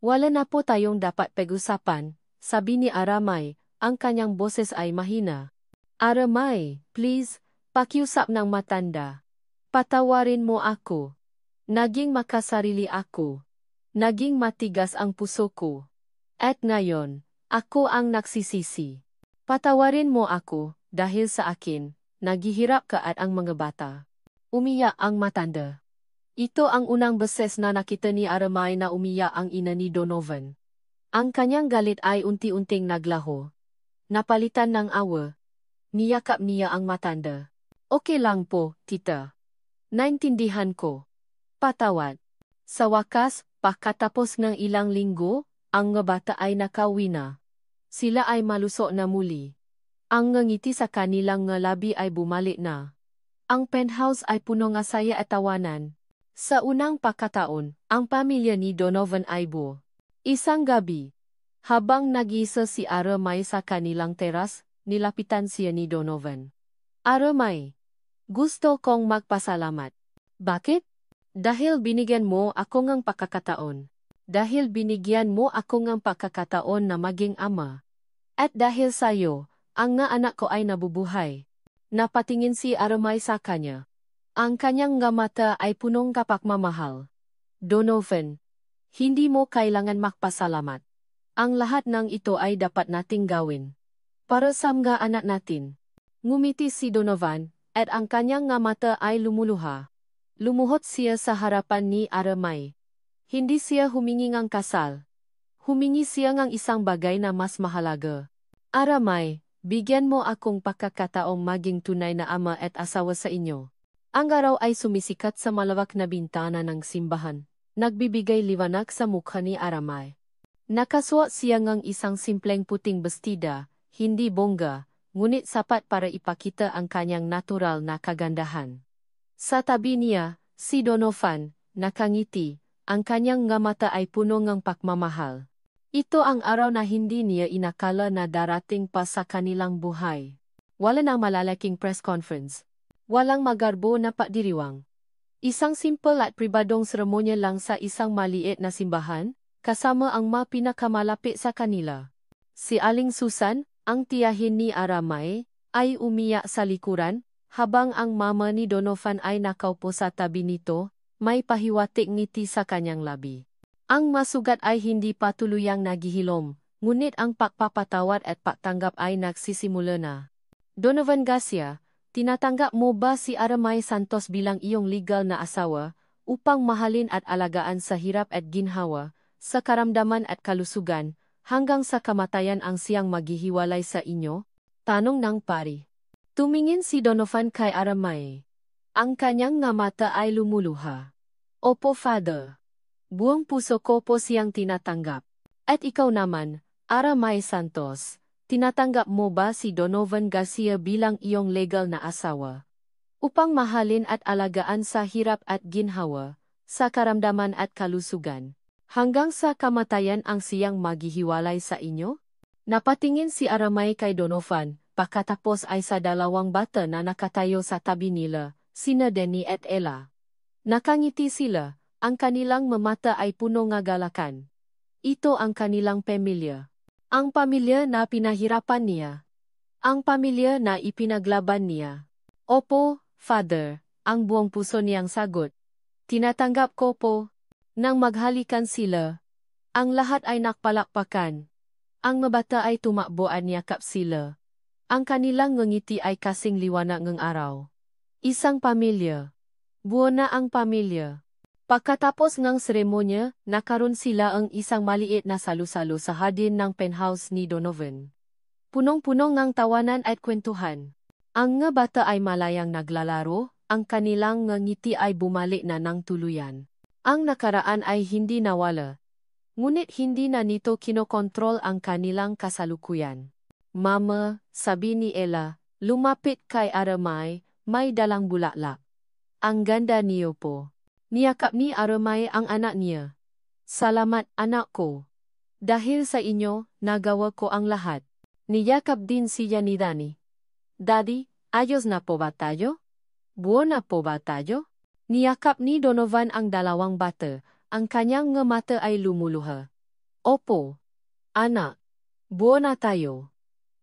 Wala na po tayong dapat pag-usapan, sabi ni Aramay, ang kanyang boses ay mahina. Aramay, please, pakiusap ng matanda. Patawarin mo ako. Naging makasarili ako. Naging matigas ang puso ko. At ngayon, ako ang nagsisisi. Patawarin mo ako, dahil sa akin, naghihirap ka at ang mga bata. Umiyak ang matanda. Ito ang unang beses na nakita ni Aramay na umiyak ang ina ni Donovan. Ang kanyang galit ay unti-unting naglaho. Napalitan ng awa. Niyakap niya ang matanda. Okay lang po, tita. Naintindihan ko. Patawad. Sa wakas, pagkatapos ng ilang linggo, ang mga bata ay nakauwi na. Sila ay malusog na muli. Ang ngiti sa kanilang nga labi ay bumalik na. Ang penthouse ay puno ng saya at tawanan. Sa unang pagkataon, ang pamilya ni Donovan ay buo. Isang gabi, habang nag-iisa si Aramay sa kanilang teras, nilapitan siya ni Donovan. Aramay, gusto kong magpasalamat. Bakit? Dahil binigyan mo ako ng pagkakataon. Dahil binigyan mo ako ng pagkakataon na maging ama. At dahil sa'yo, ang nga anak ko ay nabubuhay. Napatingin si Aramay sa kanya. Ang kanyang nga mata ay punong kapagmamahal. Donovan, hindi mo kailangan magpasalamat. Ang lahat ng ito ay dapat nating gawin. Para sa mga anak natin. Ngumiti si Donovan, at ang kanyang nga mata ay lumuluha. Lumuhod siya sa harapan ni Aramay. Hindi siya humingi ng kasal. Humingi siya ng isang bagay na mas mahalaga. Aramay, bigyan mo akong pagkakataong maging tunay na ama at asawa sa inyo. Ang araw ay sumisikat sa malawak na bintana ng simbahan. Nagbibigay liwanag sa mukha ni Aramay. Nakasuot siya ng isang simpleng puting bestida, hindi bongga, ngunit sapat para ipakita ang kanyang natural na kagandahan. Sa tabi niya, si Donovan, nakangiti, ang kanyang nga mata ay puno ng pagmamahal. Ito ang araw na hindi niya inakala na darating pa sa kanilang buhay. Wala nang malalaking press conference. Walang magarbo na pagdiriwang. Isang simple at pribadong seremonya lang sa isang maliit na simbahan, kasama ang mga pinakamalapit sa kanila. Si Aling Susan, ang tiyahin ni Aramay, ay umiyak sa likuran, habang ang mama ni Donovan ay nakaupo sa tabi nito, may pahiwatig ngiti sa kanyang labi. Ang masugat ay hindi pa tuluyang naghihilom, ngunit ang pagpapatawad at pagtanggap ay nagsisimula na. Donovan Garcia, tinatanggap mo ba si Aramay Santos bilang iyong legal na asawa, upang mahalin at alagaan sa hirap at ginhawa, sa karamdaman at kalusugan, hanggang sa kamatayan ang siyang maghihiwalay sa inyo? Tanong ng pari. Tumingin si Donovan kay Aramay. Ang kanyang nga mata ay lumuluha. Opo, Father. Buong puso ko po siyang tinatanggap. At ikaw naman, Aramay Santos, tinatanggap mo ba si Donovan Garcia bilang iyong legal na asawa? Upang mahalin at alagaan sa hirap at ginhawa, sa karamdaman at kalusugan, hanggang sa kamatayan ang siyang maghihiwalay sa inyo? Napatingin si Aramay kay Donovan, pagkatapos ay sa dalawang bata na nakatayo sa tabi nila, sina Denny at Ella. Nakangiti sila, ang kanilang mamata ay puno ng galakan. Ito ang kanilang pamilya. Ang pamilya na pinahirapan niya. Ang pamilya na ipinaglaban niya. Opo, Father, ang buong puso niyang sagot. Tinatanggap ko po. Nang maghalikan sila, ang lahat ay nakpalakpakan. Ang mabata ay tumakbo at niyakap sila. Ang kanilang ngiti ay kasing liwanag ng araw. Isang pamilya. Buo na ang pamilya. Pagkatapos ng seremonya, nakaroon sila ang isang maliit na salu-salo sa hardin ng penthouse ni Donovan. Punong-punong ng tawanan at kwentuhan. Ang nga bata ay malayang naglalaro, ang kanilang ngiti ay bumalik na ng tuluyan. Ang nakaraan ay hindi nawala. Ngunit hindi na nito kinokontrol ang kanilang kasalukuyan. Mama, sabi ni Ella, lumapit kay Aramay, may dalang bulaklak. Ang ganda niyo po. Niyakap ni Aramay ang anak niya. Salamat, anak ko. Dahil sa inyo, nagawa ko ang lahat. Niyakap din siya ni Danny. Daddy, ayos na po ba tayo? Buo na po ba tayo? Niyakap ni Donovan ang dalawang bata, ang kanyang nga mata ay lumuluha. Opo. Anak. Buo na tayo.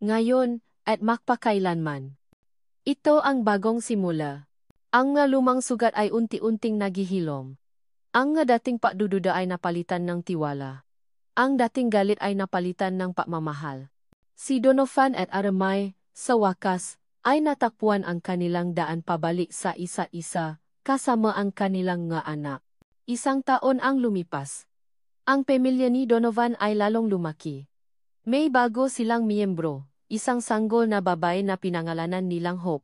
Ngayon, at magpakailanman. Ito ang bagong simula. Ang nga lumang sugat ay unti-unting naghihilom. Ang nga dating pagdududa ay napalitan ng tiwala. Ang dating galit ay napalitan ng pagmamahal. Si Donovan at Aramay, sa wakas, ay natakpuan ang kanilang daan pabalik sa isa't isa, kasama ang kanilang nga anak. Isang taon ang lumipas. Ang pamilya ni Donovan ay lalong lumaki. May bago silang miyembro, isang sanggol na babae na pinangalanan nilang Hope.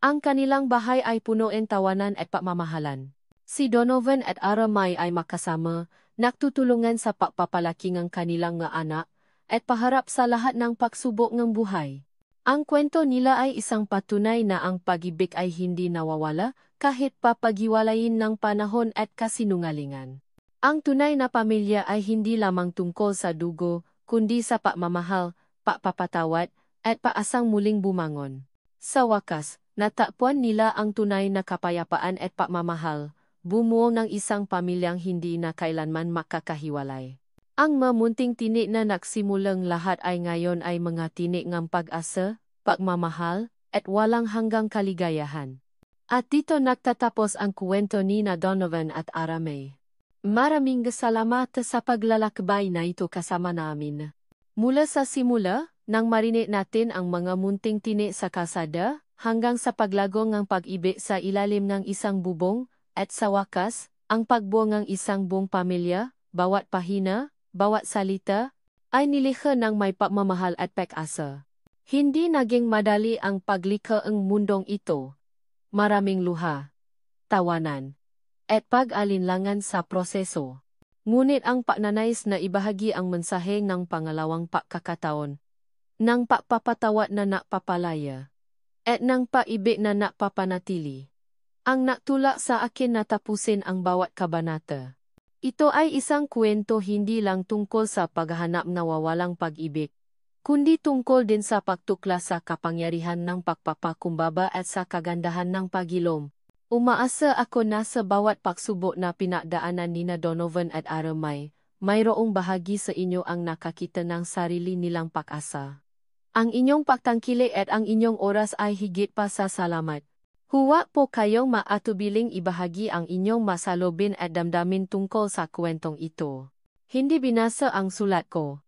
Ang kanilang bahay ay puno ng tawanan at pagmamahalan. Si Donovan at Aramay ay makasama, nagtutulungan sa pagpapalaki ng kanilang nga anak, at paharap sa lahat ng pagsubok ng buhay. Ang kwento nila ay isang patunay na ang pag-ibig ay hindi nawawala, kahit papagiwalayin ng panahon at kasinungalingan. Ang tunay na pamilya ay hindi lamang tungkol sa dugo, kundi sa pagmamahal, pagpapatawad, at paasang muling bumangon. Sa wakas, natagpuan nila ang tunay na kapayapaan at pagmamahal, bumuo ng isang pamilyang hindi na kailanman makakahiwalay. Ang mamunting tinik na nagsimulang lahat ay ngayon ay mga tinik ng pag-asa, pagmamahal, at walang hanggang kaligayahan. At dito nagtatapos ang kwento ni na Donovan at Aramay. Maraming salamat sa paglalakbay na ito kasama namin. Mula sa simula, nang marinig natin ang mga munting tinik sa kalsada, hanggang sa paglago ng pag-ibig sa ilalim ng isang bubong, at sa wakas, ang pagbuo ng isang buong pamilya, bawat pahina, bawat salita, ay nilikha ng may pagmamahal at pag-asa. Hindi naging madali ang paglikha ng mundong ito. Maraming luha, tawanan, at pag-alinlangan sa proseso. Ngunit ang pagnanais na ibahagi ang mensahe ng pangalawang pagkakataon, ng pagpapatawad na nakpapalaya, at ng pag-ibig na nakpapanatili. Ang nagtulak sa akin na tapusin ang bawat kabanata. Ito ay isang kwento hindi lang tungkol sa paghahanap na wawalang pag-ibig, kundi tungkol din sa pagtuklas sa kapangyarihan ng pagpapakumbaba at sa kagandahan ng pagilom. Umaasa ako na sa bawat pagsubok na pinagdaanan ni na Donovan at Aramay, mayroong bahagi sa inyo ang nakakita ng sarili nilang pag-asa. Ang inyong pagtangkilik at ang inyong oras ay higit pa sa salamat. Huwag po kayong maatubiling ibahagi ang inyong masalobin at damdamin tungkol sa kwentong ito. Hindi binasa ang sulat ko.